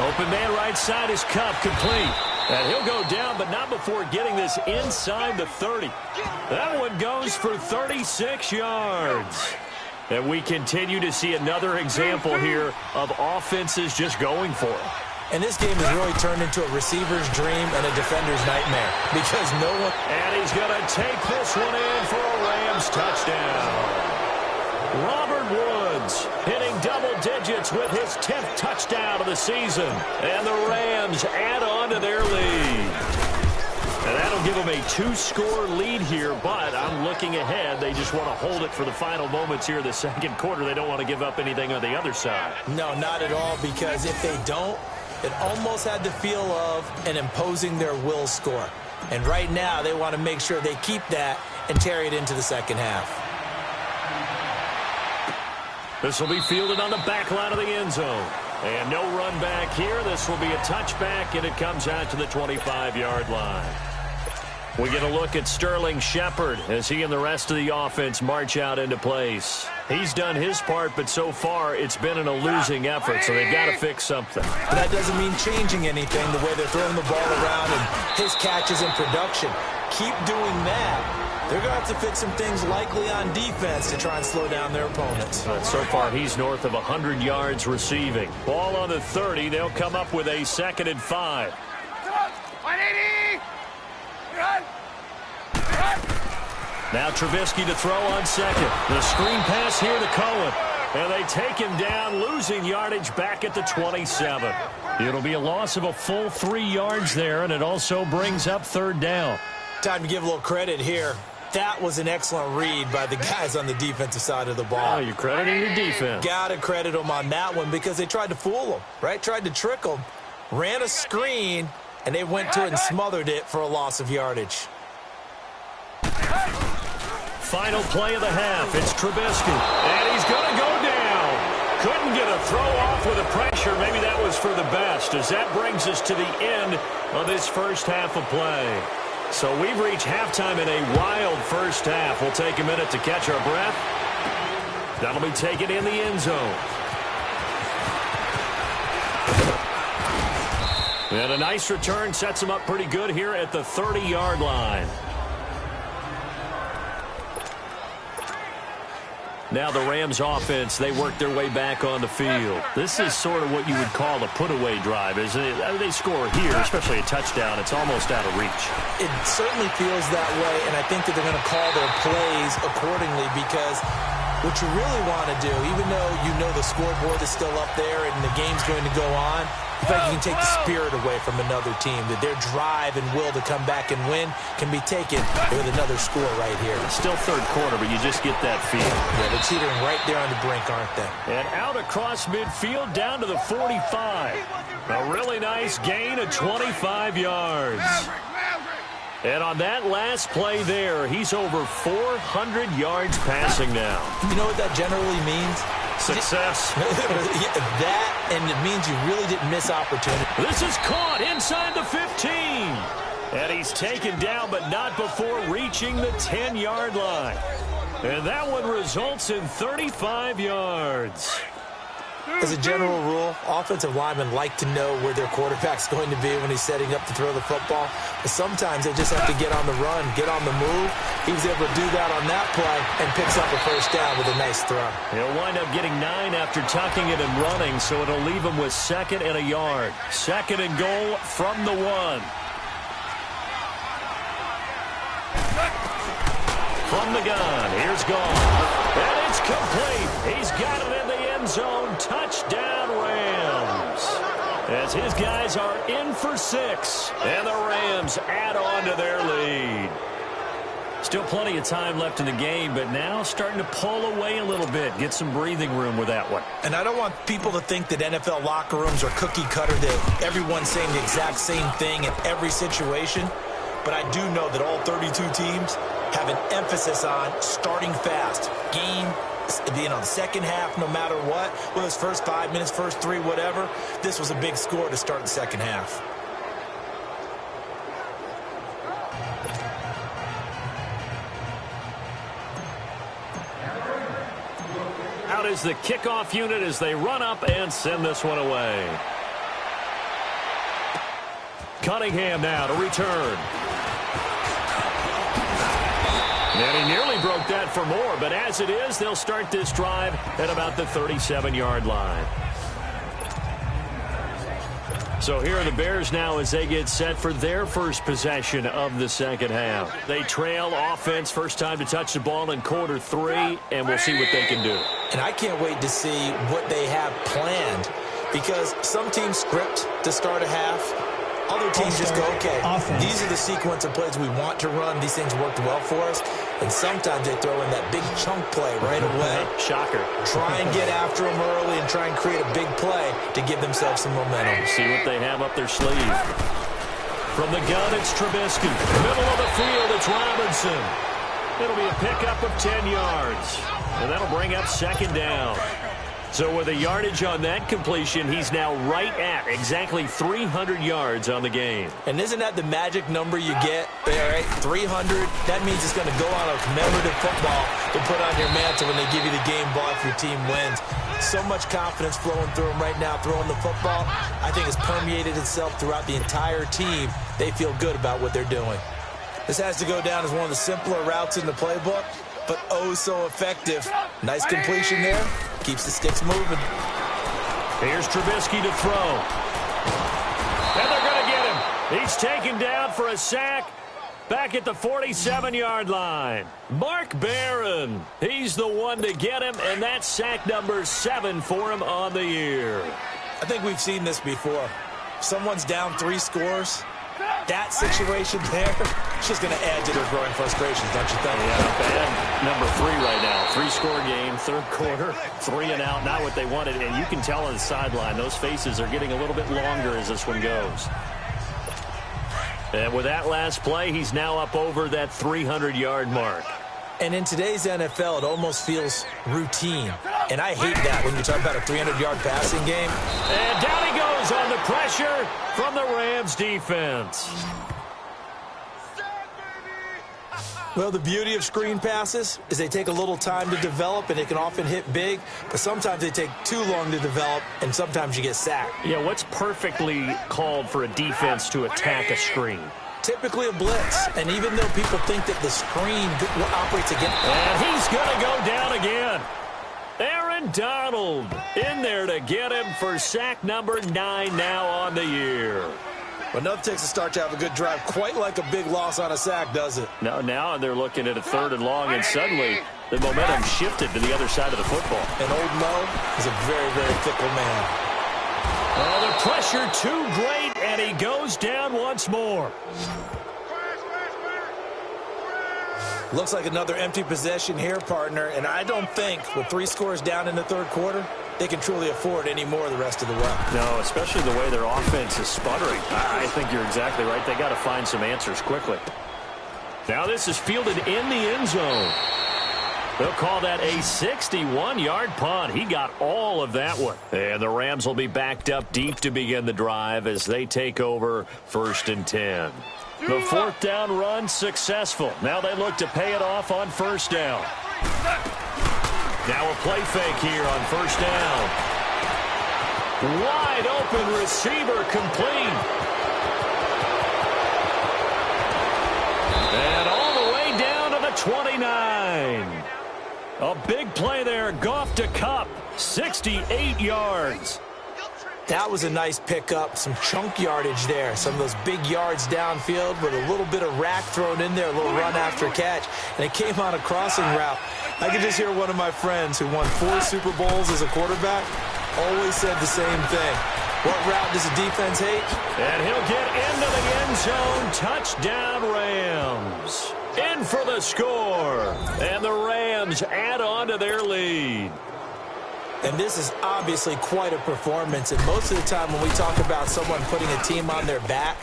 Open man right side is Cup, complete. And he'll go down, but not before getting this inside the 30. That one goes for 36 yards. And we continue to see another example here of offenses just going for it. And this game has really turned into a receiver's dream and a defender's nightmare because no one... And he's going to take this one in for a Rams touchdown. Robert Woods hitting double digits with his 10th touchdown of the season. And the Rams add on to their lead. And that'll give them a 2-score lead here, but I'm looking ahead. They just want to hold it for the final moments here in the second quarter. They don't want to give up anything on the other side. No, not at all, because if they don't, it almost had the feel of an imposing their will score. And right now, they want to make sure they keep that and carry it into the second half. This will be fielded on the back line of the end zone. And no run back here. This will be a touchback, and it comes out to the 25-yard line. We get a look at Sterling Shepard as he and the rest of the offense march out into place. He's done his part, but so far it's been in a losing effort, so they've got to fix something. But that doesn't mean changing anything, the way they're throwing the ball around and his catches and production. Keep doing that. They're going to have to fix some things likely on defense to try and slow down their opponents. So far, he's north of 100 yards receiving. Ball on the 30. They'll come up with a 2nd and 5. 180! Now Trubisky to throw on second. The screen pass here to Cohen. And they take him down, losing yardage back at the 27. It'll be a loss of a full 3 yards there, and it also brings up third down. Time to give a little credit here. That was an excellent read by the guys on the defensive side of the ball. Oh, you're crediting your defense. Got to credit them on that one because they tried to fool them, right? Tried to trick them. Ran a screen, and they went to it and smothered it for a loss of yardage. Final play of the half. It's Trubisky. And he's going to go down. Couldn't get a throw off with the pressure. Maybe that was for the best, as that brings us to the end of this first half of play. So we've reached halftime in a wild first half. We'll take a minute to catch our breath. That'll be taken in the end zone. And a nice return sets him up pretty good here at the 30-yard line. Now the Rams offense, they work their way back on the field. This is sort of what you would call a put-away drive, isn't it? I mean, they score here, especially a touchdown. It's almost out of reach. It certainly feels that way, and I think that they're going to call their plays accordingly because what you really want to do, even though you know the scoreboard is still up there and the game's going to go on, in fact, you can take the spirit away from another team, that their drive and will to come back and win can be taken with another score right here. Still third quarter, but you just get that feel. Yeah, they're teetering right there on the brink, aren't they? And out across midfield, down to the 45. A really nice gain of 25 yards. And on that last play there, he's over 400 yards passing now. You know what that generally means? Success. That, and it means you really didn't miss opportunity. This is caught inside the 15. And he's taken down, but not before reaching the 10-yard line. And that one results in 35 yards. As a general rule, offensive linemen like to know where their quarterback's going to be when he's setting up to throw the football. But sometimes they just have to get on the run, get on the move. He was able to do that on that play and picks up a first down with a nice throw. He'll wind up getting 9 after tucking it and running, so it'll leave him with 2nd and a yard. 2nd and goal from the 1. From the gun, here's Gone. And it's complete. He's got it in the end zone. Touchdown, Rams. As his guys are in for 6. And the Rams add on to their lead. Still plenty of time left in the game, but now starting to pull away a little bit. Get some breathing room with that one. And I don't want people to think that NFL locker rooms are cookie cutter, that everyone's saying the exact same thing in every situation. But I do know that all 32 teams have an emphasis on starting fast. Game, being on the second half, no matter what. Whether it's first 5 minutes, first 3, whatever. This was a big score to start the second half. Out is the kickoff unit as they run up and send this one away. Cunningham now to return. And he nearly broke that for more, but as it is, they'll start this drive at about the 37-yard line. So here are the Bears now as they get set for their first possession of the second half. They trail offense, first time to touch the ball in quarter 3, and we'll see what they can do. And I can't wait to see what they have planned, because some teams script to start a half. Other teams just go, okay, these are the sequence of plays we want to run. These things worked well for us. And sometimes they throw in that big chunk play right away. Shocker. Try and get after them early and try and create a big play to give themselves some momentum. See what they have up their sleeve. From the gun, it's Trubisky. Middle of the field, it's Robinson. It'll be a pickup of 10 yards. And that'll bring up 2nd down. So with a yardage on that completion, he's now right at exactly 300 yards on the game. And isn't that the magic number you get there, right? 300. That means it's going to go on a commemorative football to put on your mantle when they give you the game ball if your team wins. So much confidence flowing through them right now, throwing the football. I think it's permeated itself throughout the entire team. They feel good about what they're doing. This has to go down as one of the simpler routes in the playbook, but oh so effective. Nice completion there. Keeps the sticks moving. Here's Trubisky to throw. And they're going to get him. He's taken down for a sack back at the 47-yard line. Mark Barron, he's the one to get him, and that's sack number 7 for him on the year. I think we've seen this before. Someone's down 3 scores. That situation there, it's just going to add to their growing frustrations, don't you think? Yeah, bad number 3 right now. 3-score game, 3rd quarter, 3 and out, not what they wanted. And you can tell on the sideline, those faces are getting a little bit longer as this one goes. And with that last play, he's now up over that 300-yard mark. And in today's NFL, it almost feels routine. And I hate that when you talk about a 300-yard passing game. And down he goes on the pressure from the Rams defense. Well, the beauty of screen passes is they take a little time to develop, and they can often hit big, but sometimes they take too long to develop, and sometimes you get sacked. Yeah, what's perfectly called for a defense to attack a screen? Typically a blitz, and even though people think that the screen operates against... And he's going to go down again. Aaron Donald in there to get him for sack number 9 now on the year. But nothing takes a start to have a good drive, quite like a big loss on a sack, does it? No, now they're looking at a 3rd and long, and suddenly the momentum shifted to the other side of the football. And old Mo is a very, very fickle man. Oh, the pressure too great, and he goes down once more. Looks like another empty possession here, partner, and I don't think with 3 scores down in the 3rd quarter, they can truly afford any more the rest of the way. No, especially the way their offense is sputtering. I think you're exactly right. They got to find some answers quickly. Now this is fielded in the end zone. They'll call that a 61-yard punt. He got all of that one. And the Rams will be backed up deep to begin the drive as they take over 1st and 10. The 4th down run successful. Now they look to pay it off on 1st down. Now a play fake here on 1st down. Wide open receiver complete. And all the way down to the 29. A big play there. Goff to Kupp. 68 yards. That was a nice pickup, some chunk yardage there. Some of those big yards downfield with a little bit of rack thrown in there, a little run after catch. And it came on a crossing route. I could just hear one of my friends who won 4 Super Bowls as a quarterback always said the same thing. What route does the defense hate? And he'll get into the end zone. Touchdown, Rams. In for the score. And the Rams add on to their lead. And this is obviously quite a performance. And most of the time when we talk about someone putting a team on their back,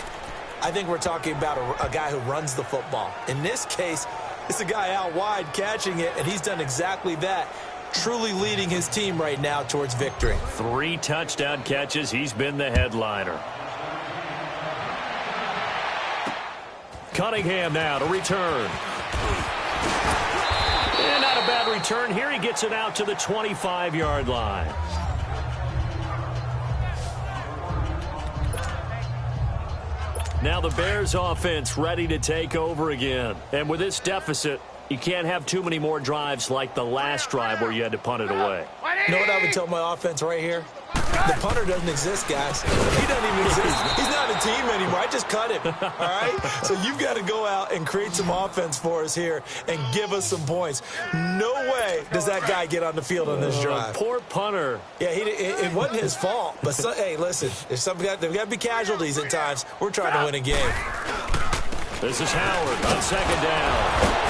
I think we're talking about a guy who runs the football. In this case, it's a guy out wide catching it, and he's done exactly that, truly leading his team right now towards victory. 3 touchdown catches. He's been the headliner. Cunningham now to return. And not a bad return here. He gets it out to the 25-yard line. Now the Bears offense ready to take over again. And with this deficit, you can't have too many more drives like the last drive where you had to punt it away. You know what I would tell my offense right here? The punter doesn't exist, guys. He doesn't even exist. He's not a team anymore. I just cut him, all right? So you've got to go out and create some offense for us here and give us some points. No way does that guy get on the field on this drive. Poor punter. Yeah, it wasn't his fault. But, hey, listen, there's got to be casualties at times. We're trying to win a game. This is Howard on second down.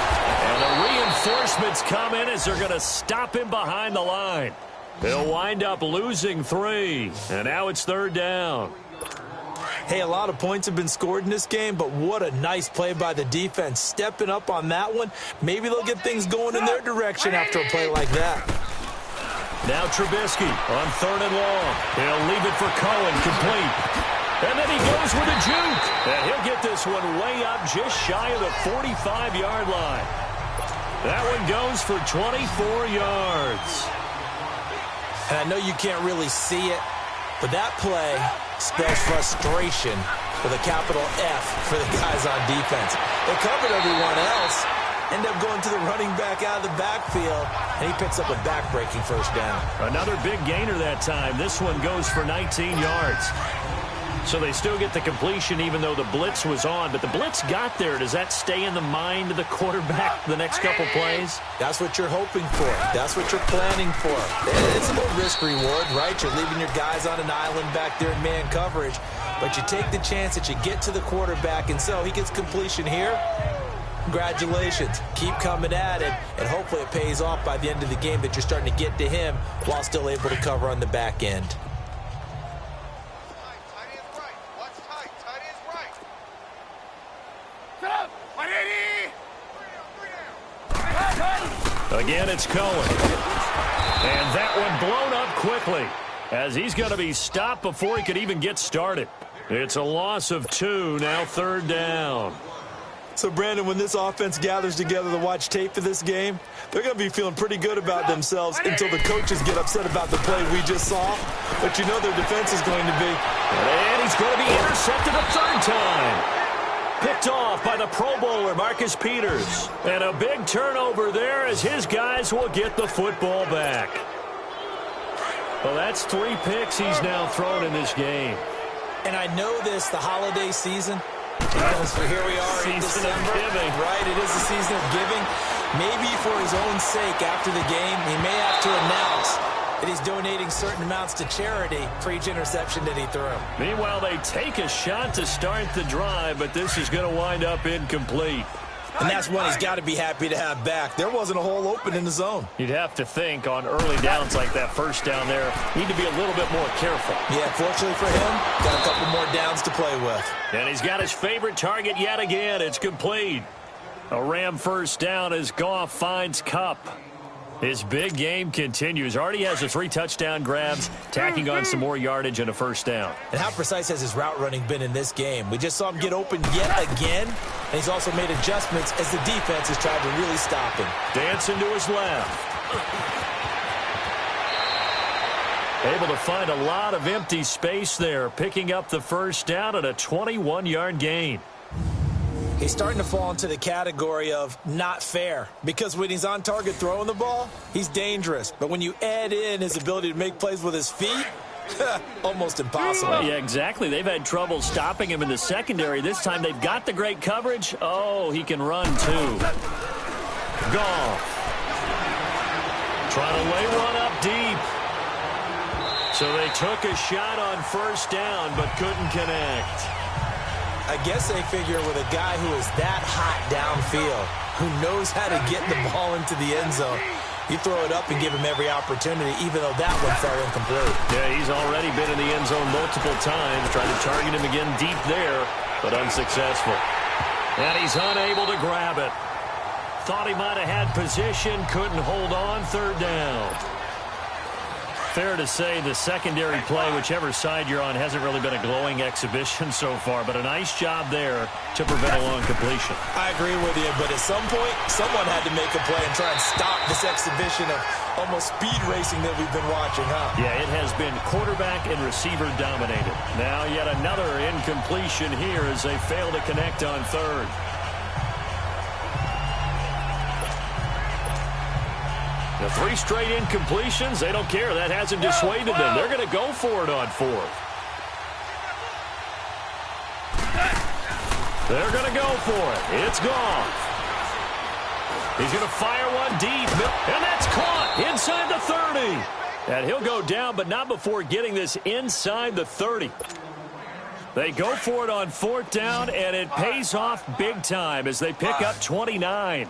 And the reinforcements come in as they're going to stop him behind the line. They'll wind up losing 3. And now it's third down. Hey, a lot of points have been scored in this game, but what a nice play by the defense. Stepping up on that one. Maybe they'll get things going in their direction after a play like that. Now Trubisky on third and long. He'll leave it for Cohen, complete. And then he goes with a juke. And he'll get this one way up just shy of the 45-yard line. That one goes for 24 yards. And I know you can't really see it, but that play spells frustration with a capital F for the guys on defense. They covered everyone else, end up going to the running back out of the backfield, and he picks up a back-breaking first down. Another big gainer that time. This one goes for 19 yards. So they still get the completion even though the blitz was on. But the blitz got there. Does that stay in the mind of the quarterback the next couple plays? That's what you're hoping for. That's what you're planning for. It's a little risk-reward, right? You're leaving your guys on an island back there in man coverage. But you take the chance that you get to the quarterback, and so he gets completion here. Congratulations. Keep coming at it, and hopefully it pays off by the end of the game that you're starting to get to him while still able to cover on the back end. Again, it's Cohen. And that one blown up quickly as he's going to be stopped before he could even get started. It's a loss of 2, now third down. So, Brandon, when this offense gathers together to watch tape for this game, they're going to be feeling pretty good about themselves until the coaches get upset about the play we just saw. But you know their defense is going to be. And he's going to be intercepted a third time. Picked off by the Pro Bowler, Marcus Peters. And a big turnover there as his guys will get the football back. Well, that's 3 picks he's now thrown in this game. And I know this, the holiday season. So here we are in December, right? It is the season of giving. Maybe for his own sake after the game, he may have to announce that he's donating certain amounts to charity for each interception that he threw. Meanwhile, they take a shot to start the drive, but this is going to wind up incomplete. And that's one he's got to be happy to have back. There wasn't a hole open in the zone. You'd have to think on early downs like that first down there, need to be a little bit more careful. Yeah, fortunately for him, got a couple more downs to play with. And he's got his favorite target yet again. It's complete. A Ram first down as Goff finds Kupp. His big game continues. Already has the 3 touchdown grabs, tacking on some more yardage and a first down. And how precise has his route running been in this game? We just saw him get open yet again, and he's also made adjustments as the defense has tried to really stop him. Dancing to his left. Able to find a lot of empty space there, picking up the first down at a 21-yard gain. He's starting to fall into the category of not fair, because when he's on target throwing the ball, he's dangerous. But when you add in his ability to make plays with his feet, almost impossible. Yeah, exactly. They've had trouble stopping him in the secondary. This time they've got the great coverage. Oh, he can run too. Goff. Trying to lay one up deep. So they took a shot on first down but couldn't connect. I guess they figure with a guy who is that hot downfield, who knows how to get the ball into the end zone, you throw it up and give him every opportunity, even though that one fell incomplete. Yeah, he's already been in the end zone multiple times, trying to target him again deep there, but unsuccessful. And he's unable to grab it. Thought he might have had position, couldn't hold on, third down. Fair to say the secondary play, whichever side you're on, hasn't really been a glowing exhibition so far, but a nice job there to prevent a long completion. I agree with you, but at some point, someone had to make a play and try and stop this exhibition of almost speed racing that we've been watching, huh? Yeah, it has been quarterback and receiver dominated. Now yet another incompletion here as they fail to connect on third. The 3 straight incompletions, they don't care. That hasn't dissuaded them. They're going to go for it on fourth. They're going to go for it. It's gone. He's going to fire one deep, and that's caught inside the 30. And he'll go down, but not before getting this inside the 30. They go for it on fourth down, and it pays off big time as they pick up 29.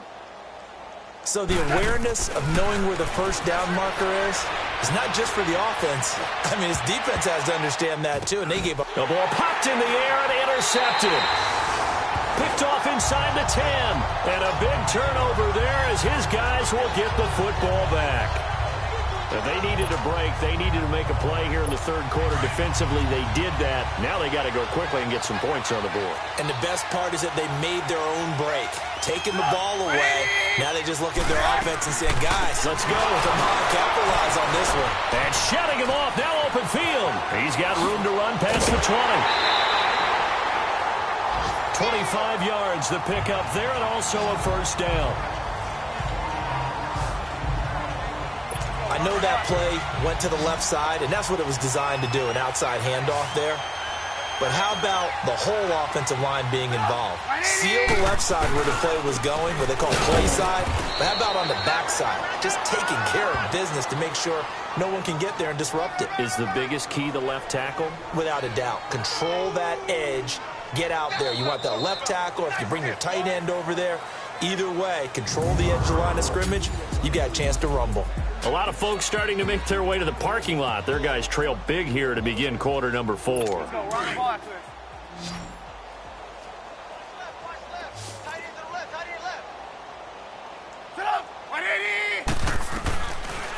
So the awareness of knowing where the first down marker is not just for the offense. I mean, his defense has to understand that, too, and they gave up. The ball popped in the air and intercepted. Picked off inside the 10. And a big turnover there as his guys will get the football back. If they needed a break, they needed to make a play here in the third quarter. Defensively, they did that. Now they got to go quickly and get some points on the board. And the best part is that they made their own break, taking the ball away. Now they just look at their offense and saying, guys, let's go. Come on, capitalize on this one. And shutting him off, now open field. He's got room to run past the 20. 25 yards the pickup there, and also a first down. I know that play went to the left side, and that's what it was designed to do, an outside handoff there. But how about the whole offensive line being involved? Seal the left side where the play was going, where they call play side. But how about on the back side? Just taking care of business to make sure no one can get there and disrupt it. Is the biggest key the left tackle? Without a doubt. Control that edge. Get out there. You want that left tackle. If you bring your tight end over there, either way, control the edge of the line of scrimmage, you got a chance to rumble. A lot of folks starting to make their way to the parking lot. Their guys trail big here to begin quarter number 4. Let's go, run the ball after it.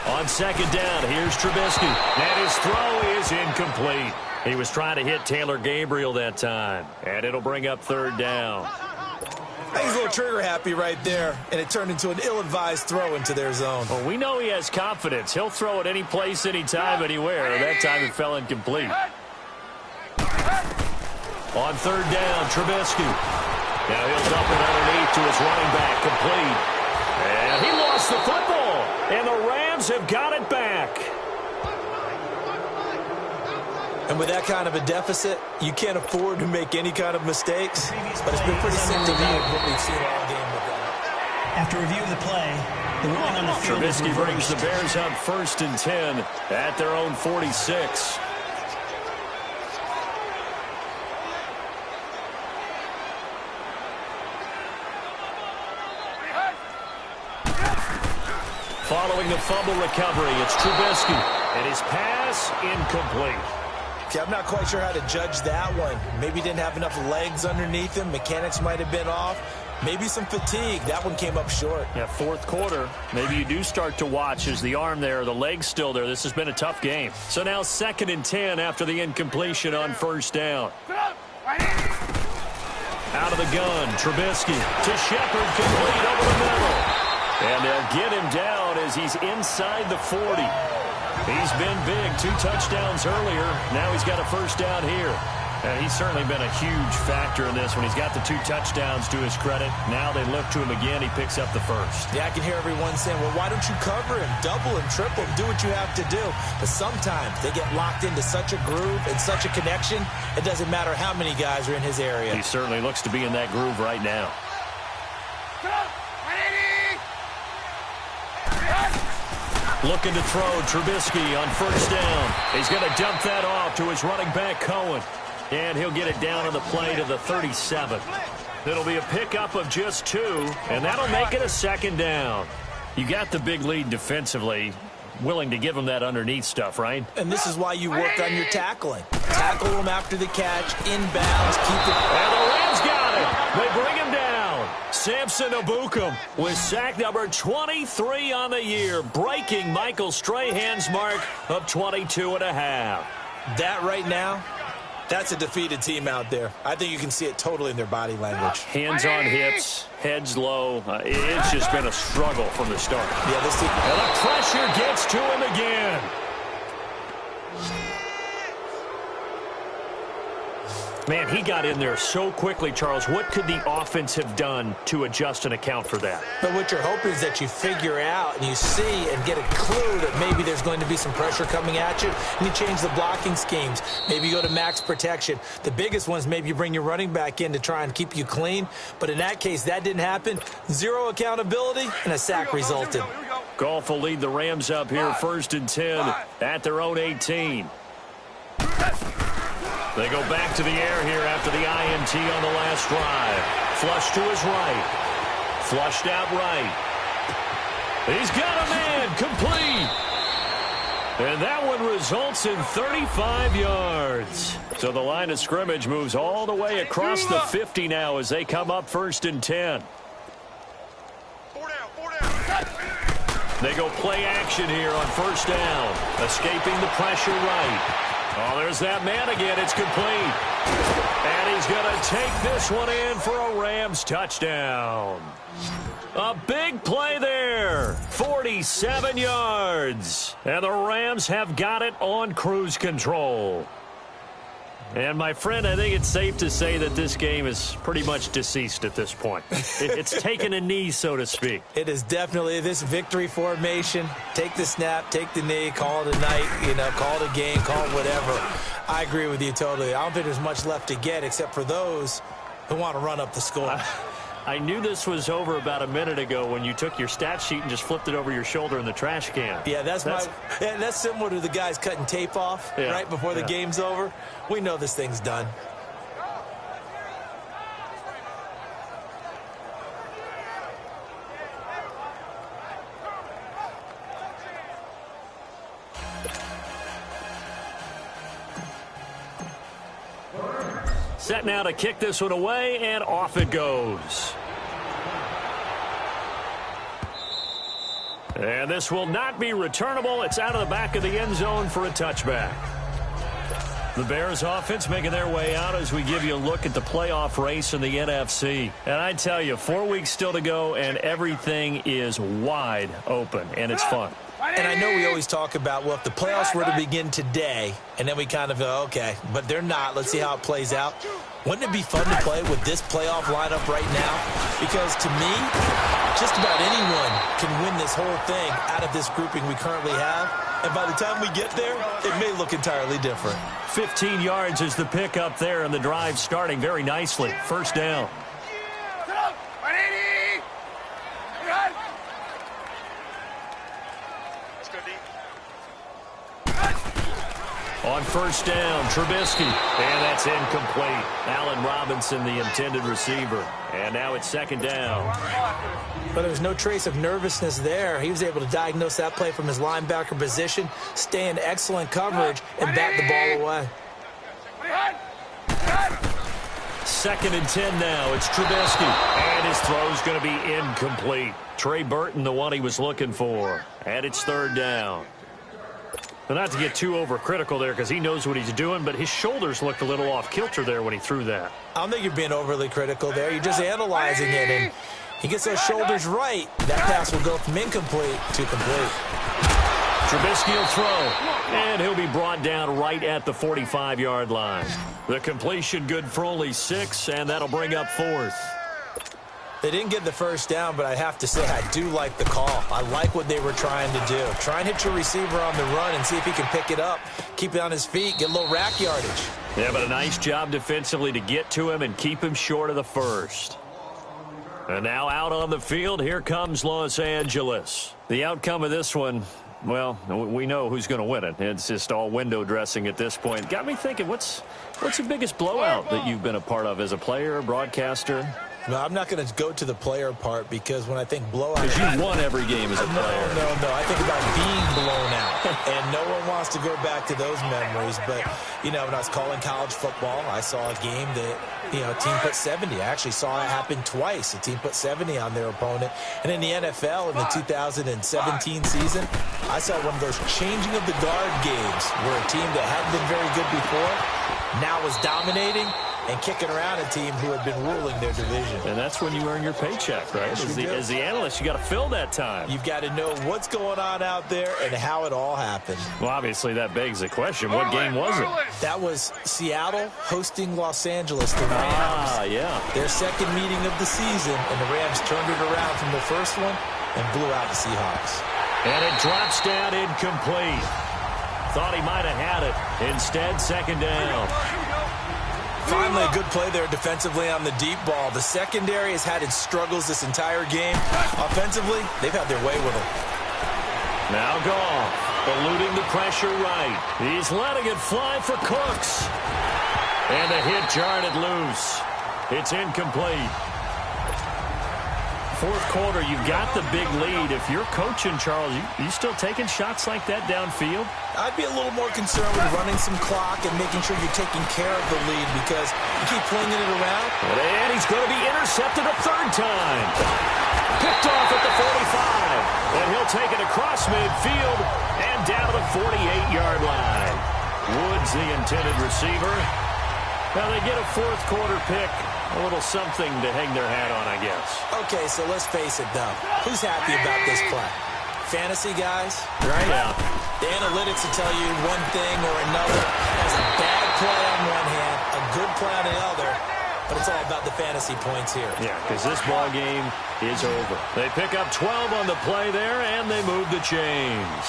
On second down, here's Trubisky. And his throw is incomplete. He was trying to hit Taylor Gabriel that time. And it'll bring up third down. I think he's a little trigger happy right there, and it turned into an ill-advised throw into their zone. Well, we know he has confidence. He'll throw it any place, anytime, anywhere. That time it fell incomplete. On third down, Trubisky. Now he'll dump it underneath to his running back, complete. And he lost the football, and the Rams have got it back. And with that kind of a deficit, you can't afford to make any kind of mistakes. But it's been pretty simple what we've seen all game with that. After reviewing the play, the ruling on the field is Trubisky brings reversed. the Bears up 1st and 10 at their own 46. Following the fumble recovery, it's Trubisky. And his pass incomplete. Okay, I'm not quite sure how to judge that one. Maybe he didn't have enough legs underneath him. Mechanics might have been off. Maybe some fatigue. That one came up short. Yeah, fourth quarter. Maybe you do start to watch as the arm there, the leg's still there. This has been a tough game. So now 2nd and 10 after the incompletion on first down. Out of the gun, Trubisky to Shepard, complete over the middle. And they'll get him down as he's inside the 40. He's been big. 2 touchdowns earlier. Now he's got a first down here. And he's certainly been a huge factor in this one. He's got the 2 touchdowns to his credit. Now they look to him again. He picks up the first. Yeah, I can hear everyone saying, well, why don't you cover him, double him, triple him, do what you have to do. But sometimes they get locked into such a groove and such a connection, it doesn't matter how many guys are in his area. He certainly looks to be in that groove right now. Looking to throw, Trubisky on first down. He's going to dump that off to his running back, Cohen. And he'll get it down on the play to the 37. It'll be a pickup of just 2, and that'll make it a second down. You got the big lead defensively. Willing to give him that underneath stuff, right? And this is why you work on your tackling. Tackle him after the catch, inbounds, keep it. And the Rams got it. They bring him down. Samson Ebukam with sack number 23 on the year, breaking Michael Strahan's mark of 22 and a half. That right now, that's a defeated team out there. I think you can see it totally in their body language. Hands on hips, heads low. It's just been a struggle from the start. Yeah, this team. And the pressure gets to him again. Man, he got in there so quickly, Charles. What could the offense have done to adjust and account for that? But what you're hoping is that you figure out and you see and get a clue that maybe there's going to be some pressure coming at you, and you change the blocking schemes. Maybe you go to max protection. The biggest ones, maybe you bring your running back in to try and keep you clean. But in that case, that didn't happen. 0 accountability, and a sack resulted. Goff will lead the Rams up here, 1st and 10 at their own 18. They go back to the air here after the INT on the last drive. Flush to his right. Flushed out right. He's got a man complete. And that one results in 35 yards. So the line of scrimmage moves all the way across the 50 now as they come up 1st and 10. They go play action here on 1st down. Escaping the pressure right. Oh, there's that man again. It's complete. And he's going to take this one in for a Rams touchdown. A big play there. 47 yards. And the Rams have got it on cruise control. And, my friend, I think it's safe to say that this game is pretty much deceased at this point. It's taken a knee, so to speak. It is definitely this victory formation. Take the snap, take the knee, call it a night, call it a game, call it whatever. I agree with you totally. I don't think there's much left to get except for those who want to run up the score. I knew this was over about a minute ago when you took your stat sheet and just flipped it over your shoulder in the trash can. Yeah, that's similar to the guys cutting tape off right before the game's over. We know this thing's done. Set now to kick this one away, and off it goes. And this will not be returnable. It's out of the back of the end zone for a touchback. The Bears offense making their way out as we give you a look at the playoff race in the NFC. And I tell you, 4 weeks still to go, and everything is wide open, and it's fun. And I know we always talk about, well, if the playoffs were to begin today, and then we kind of go, okay, but they're not. Let's see how it plays out. Wouldn't it be fun to play with this playoff lineup right now? Because to me, just about anyone can win this whole thing out of this grouping we currently have. And by the time we get there, it may look entirely different. 15 yards is the pickup there, and the drive starting very nicely. 1st down. On 1st down, Trubisky, and that's incomplete. Allen Robinson, the intended receiver. And now it's 2nd down. But there's no trace of nervousness there. He was able to diagnose that play from his linebacker position, stay in excellent coverage, and bat the ball away. 2nd and 10 now. It's Trubisky, and his throw's going to be incomplete. Trey Burton, the one he was looking for. And it's 3rd down. Well, not to get too overcritical there because he knows what he's doing, but his shoulders looked a little off kilter there when he threw that. I don't think you're being overly critical there. You're just analyzing it, and he gets those shoulders right. That pass will go from incomplete to complete. Trubisky will throw, and he'll be brought down right at the 45-yard line. The completion good for only 6, and that'll bring up 4th. They didn't get the first down, but I have to say I do like the call. I like what they were trying to do. Try and hit your receiver on the run and see if he can pick it up, keep it on his feet, get a little rack yardage. Yeah, but a nice job defensively to get to him and keep him short of the first. And now out on the field, here comes Los Angeles. The outcome of this one, well, we know who's going to win it. It's just all window dressing at this point. Got me thinking, what's the biggest blowout that you've been a part of as a player, broadcaster? No, I'm not going to go to the player part because when I think blowout... Because you've won every game as a player. No. I think about being blown out. And no one wants to go back to those memories. But, when I was calling college football, I saw a game that, a team put 70. I actually saw it happen twice. A team put 70 on their opponent. And in the NFL, in the 2017 season, I saw one of those changing of the guard games where a team that hadn't been very good before now was dominating and kicking around a team who had been ruling their division. And that's when you earn your paycheck, right? As the analyst, you got to fill that time. You've got to know what's going on out there and how it all happened. Well, obviously, that begs the question. What game was it? That was Seattle hosting Los Angeles, the Rams. Yeah. Their second meeting of the season, and the Rams turned it around from the first one and blew out the Seahawks. And it drops down incomplete. Thought he might have had it. Instead, second down. Finally, a good play there defensively on the deep ball. The secondary has had its struggles this entire game. Offensively, they've had their way with it. Now Goff, eluding the pressure right. He's letting it fly for Cooks. And the hit jarred it loose. It's incomplete. Fourth quarter, you've got the big lead. If you're coaching, Charles, you still taking shots like that downfield? I'd be a little more concerned with running some clock and making sure you're taking care of the lead because you keep flinging it around. And he's going to be intercepted a third time. Picked off at the 45. And he'll take it across midfield and down to the 48-yard line. Woods, the intended receiver. Now they get a fourth quarter pick. A little something to hang their hat on, I guess. Okay, so let's face it, though. Who's happy about this play? Fantasy guys, right? Yeah. The analytics will tell you one thing or another. That's a bad play on one hand, a good play on the other, but it's all about the fantasy points here. Yeah, because this ball game is over. They pick up 12 on the play there, and they move the chains.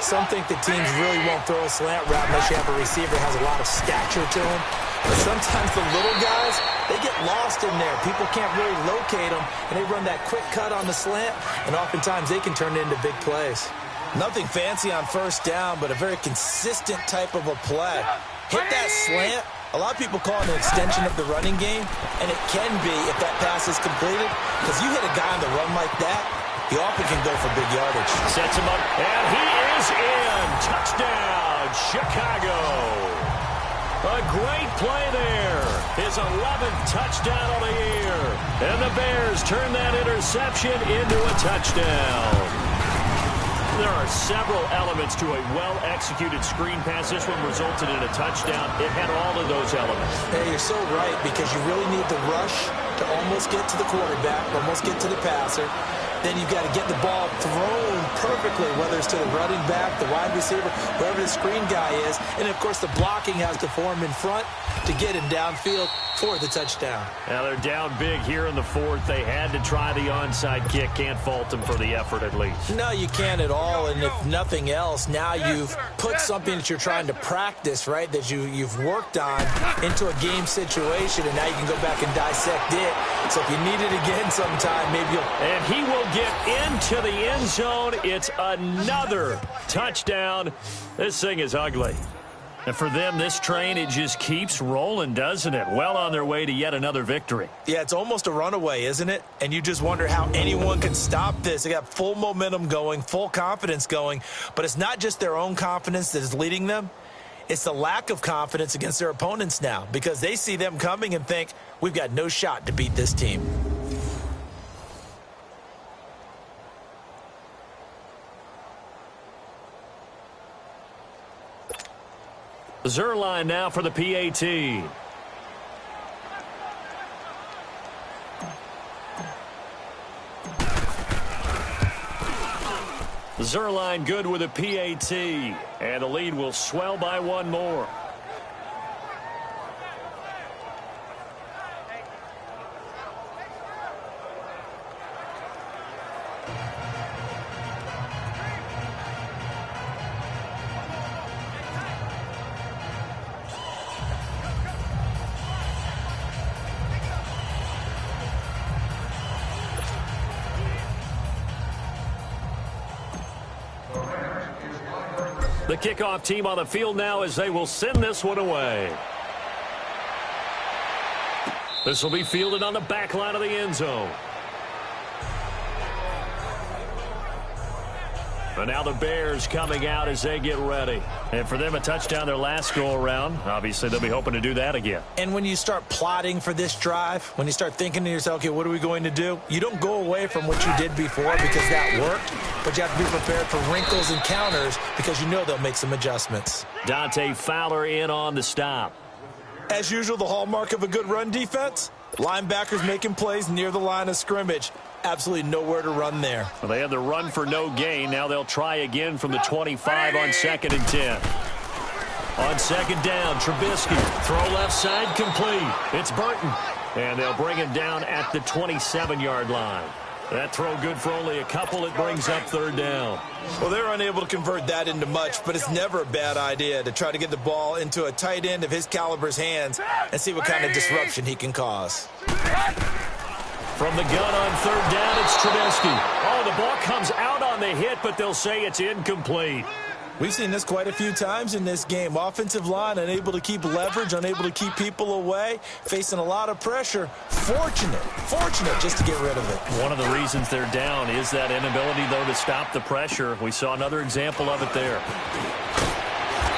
Some think that teams really won't throw a slant route unless you have a receiver that has a lot of stature to him. But sometimes the little guys, they get lost in there. People can't really locate them, and they run that quick cut on the slant, and oftentimes they can turn it into big plays. Nothing fancy on first down, but a very consistent type of a play. Hit that slant. A lot of people call it an extension of the running game, and it can be if that pass is completed, because you hit a guy on the run like that, he often can go for big yardage. Sets him up, and he is in. Touchdown, Chicago. A great play there. His 11th touchdown on the year. And the Bears turn that interception into a touchdown. There are several elements to a well-executed screen pass. This one resulted in a touchdown. It had all of those elements. Hey, you're so right, because you really need the rush to almost get to the quarterback, almost get to the passer. Then you've got to get the ball thrown perfectly, whether it's to the running back, the wide receiver, whoever the screen guy is. And, of course, the blocking has to form in front to get him downfield for the touchdown. Now they're down big here in the fourth. They had to try the onside kick. Can't fault them for the effort at least. No, you can't at all. And if nothing else, now you've put something that you're trying to practice, right, that you've worked on into a game situation, and now you can go back and dissect it. So if you need it again sometime, maybe you'll... And he will get into the end zone. It's another touchdown. This thing is ugly. And for them, this train, it just keeps rolling, doesn't it? Well on their way to yet another victory. Yeah, it's almost a runaway, isn't it? And you just wonder how anyone can stop this. They got full momentum going, full confidence going. But it's not just their own confidence that is leading them. It's the lack of confidence against their opponents now, because they see them coming and think, we've got no shot to beat this team. Zerline now for the PAT. Zerline good with a PAT, and the lead will swell by one more. The kickoff team on the field now as they will send this one away. This will be fielded on the back line of the end zone. And now the Bears coming out as they get ready. And for them, a touchdown their last go-around. Obviously, they'll be hoping to do that again. And when you start plotting for this drive, when you start thinking to yourself, okay, what are we going to do? You don't go away from what you did before because that worked, but you have to be prepared for wrinkles and counters because you know they'll make some adjustments. Dante Fowler in on the stop. As usual, the hallmark of a good run defense, linebackers making plays near the line of scrimmage. Absolutely nowhere to run there. Well, they had the run for no gain. Now they'll try again from the 25 on 2nd and 10. On 2nd down, Trubisky. Throw left side, complete. It's Burton. And they'll bring him down at the 27-yard line. That throw good for only a couple. It brings up 3rd down. Well, they're unable to convert that into much, but it's never a bad idea to try to get the ball into a tight end of his caliber's hands and see what kind of disruption he can cause. From the gun on 3rd down, it's Trubisky. Oh, the ball comes out on the hit, but they'll say it's incomplete. We've seen this quite a few times in this game. Offensive line unable to keep leverage, unable to keep people away, facing a lot of pressure. Fortunate just to get rid of it. One of the reasons they're down is that inability, though, to stop the pressure. We saw another example of it there.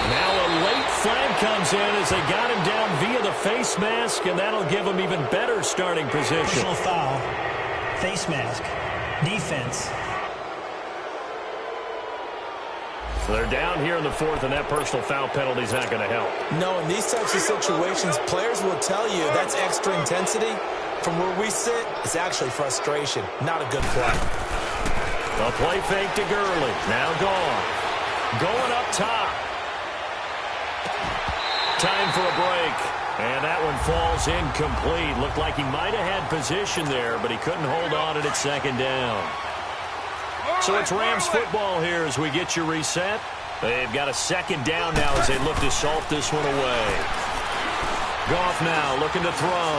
Now a late flag comes in as they got him down via the face mask, and that'll give him even better starting position. Personal foul, face mask, defense. So they're down here in the 4th, and that personal foul penalty is not going to help. No, in these types of situations, players will tell you that's extra intensity. From where we sit, it's actually frustration. Not a good play. A play fake to Gurley. Now gone. Going up top. Time for a break. And that one falls incomplete. Looked like he might have had position there, but he couldn't hold on it at 2nd down. So it's Rams football here as we get you reset. They've got a 2nd down now as they look to salt this one away. Goff now looking to throw.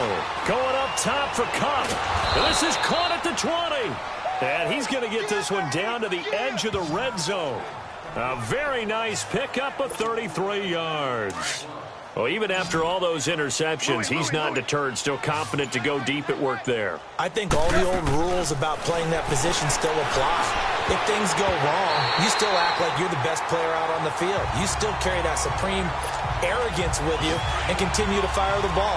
Going up top for Kupp. This is caught at the 20. And he's going to get this one down to the edge of the red zone. A very nice pickup of 33 yards. Well, even after all those interceptions, he's not deterred, still confident to go deep at work there. I think all the old rules about playing that position still apply. If things go wrong, you still act like you're the best player out on the field. You still carry that supreme arrogance with you and continue to fire the ball.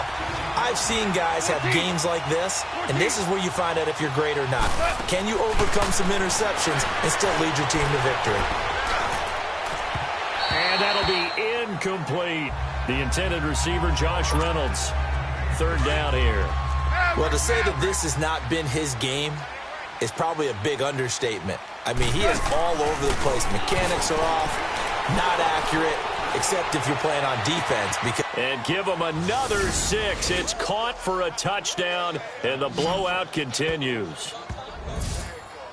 I've seen guys have games like this, and this is where you find out if you're great or not. Can you overcome some interceptions and still lead your team to victory? And that'll be incomplete. The intended receiver, Josh Reynolds. 3rd down here. Well, to say that this has not been his game is probably a big understatement. I mean, he is all over the place. Mechanics are off, not accurate, except if you're playing on defense. And give him another 6. It's caught for a touchdown, and the blowout continues.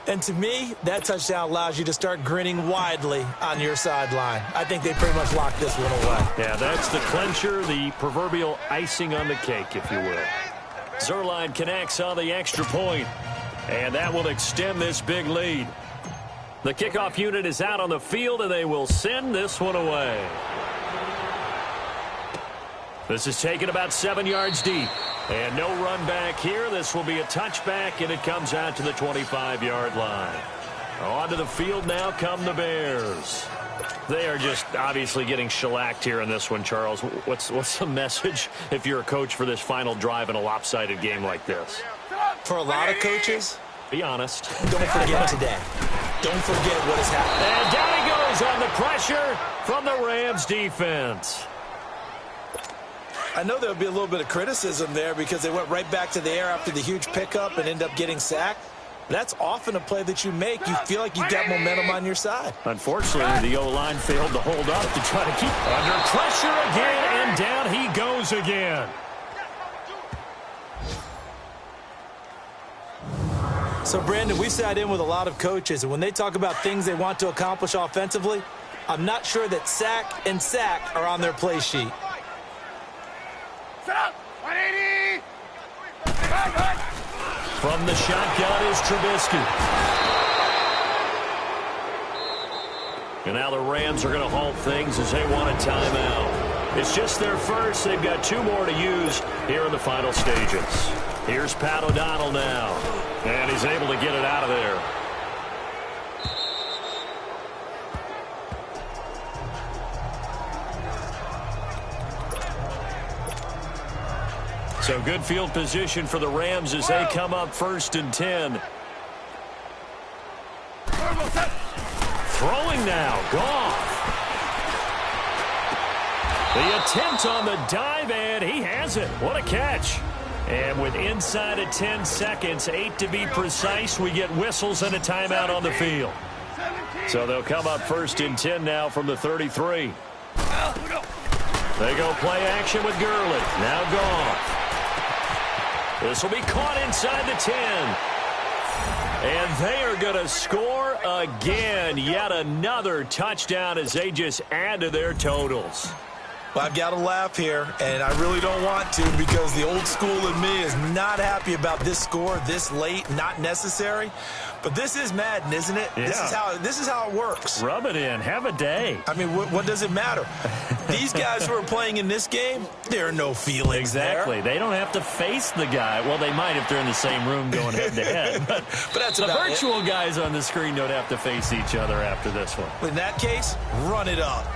And to me, that touchdown allows you to start grinning widely on your sideline. I think they pretty much locked this one away. Yeah, that's the clincher, the proverbial icing on the cake, if you will. Zerline connects on the extra point, and that will extend this big lead. The kickoff unit is out on the field, and they will send this one away. This is taken about 7 yards deep. And no run back here. This will be a touchback, and it comes out to the 25-yard line. Onto the field now come the Bears. They are just obviously getting shellacked here in this one, Charles. What's the message if you're a coach for this final drive in a lopsided game like this? For a lot of coaches, be honest. Don't forget today. Don't forget what has happened. And down he goes on the pressure from the Rams defense. I know there'll be a little bit of criticism there because they went right back to the air after the huge pickup and ended up getting sacked. That's often a play that you make. You feel like you've got momentum on your side. Unfortunately, the O-line failed to hold up to try to keep under pressure again, and down he goes again. So, Brandon, we sat in with a lot of coaches, and when they talk about things they want to accomplish offensively, I'm not sure that sack and sack are on their play sheet. Set up. 180. From the shotgun is Trubisky. And now the Rams are going to halt things as they want a timeout. It's just their first. They've got 2 more to use here in the final stages. Here's Pat O'Donnell now. And he's able to get it out of there. So good field position for the Rams as they come up 1st and 10. Throwing now. Goff. The attempt on the dive, and he has it. What a catch. And with inside of 10 seconds, 8 to be precise, we get whistles and a timeout on the field. So they'll come up 1st and 10 now from the 33. They go play action with Gurley. Now Goff. This will be caught inside the 10. And they are going to score again. Yet another touchdown as they just add to their totals. Well, I've got to laugh here, and I really don't want to because the old school in me is not happy about this score this late, not necessary. But this is Madden, isn't it? Yeah. This is how it works. Rub it in. Have a day. I mean, what does it matter? These guys who are playing in this game, there are no feelings Exactly. there. They don't have to face the guy. Well, they might if they're in the same room going head-to-head. But that's the about virtual guys on the screen don't have to face each other after this one. In that case, run it up.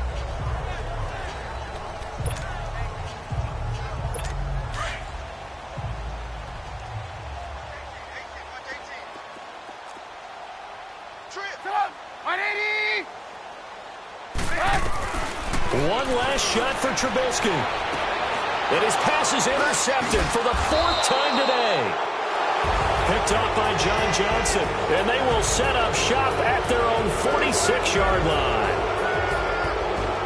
One last shot for Trubisky. And his pass is intercepted for the 4th time today. Picked off by John Johnson. And they will set up shop at their own 46-yard line.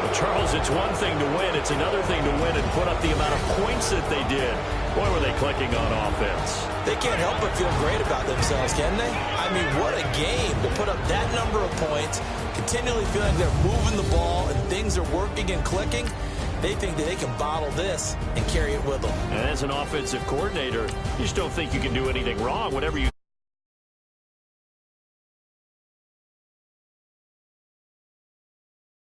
Well, Charles, it's one thing to win. It's another thing to win and put up the amount of points that they did. Boy, were they clicking on offense. They can't help but feel great about themselves, can they? I mean, what a game to put up that number of points, continually feeling they're moving the ball and things are working and clicking. They think that they can bottle this and carry it with them. And as an offensive coordinator, you just don't think you can do anything wrong. Whatever you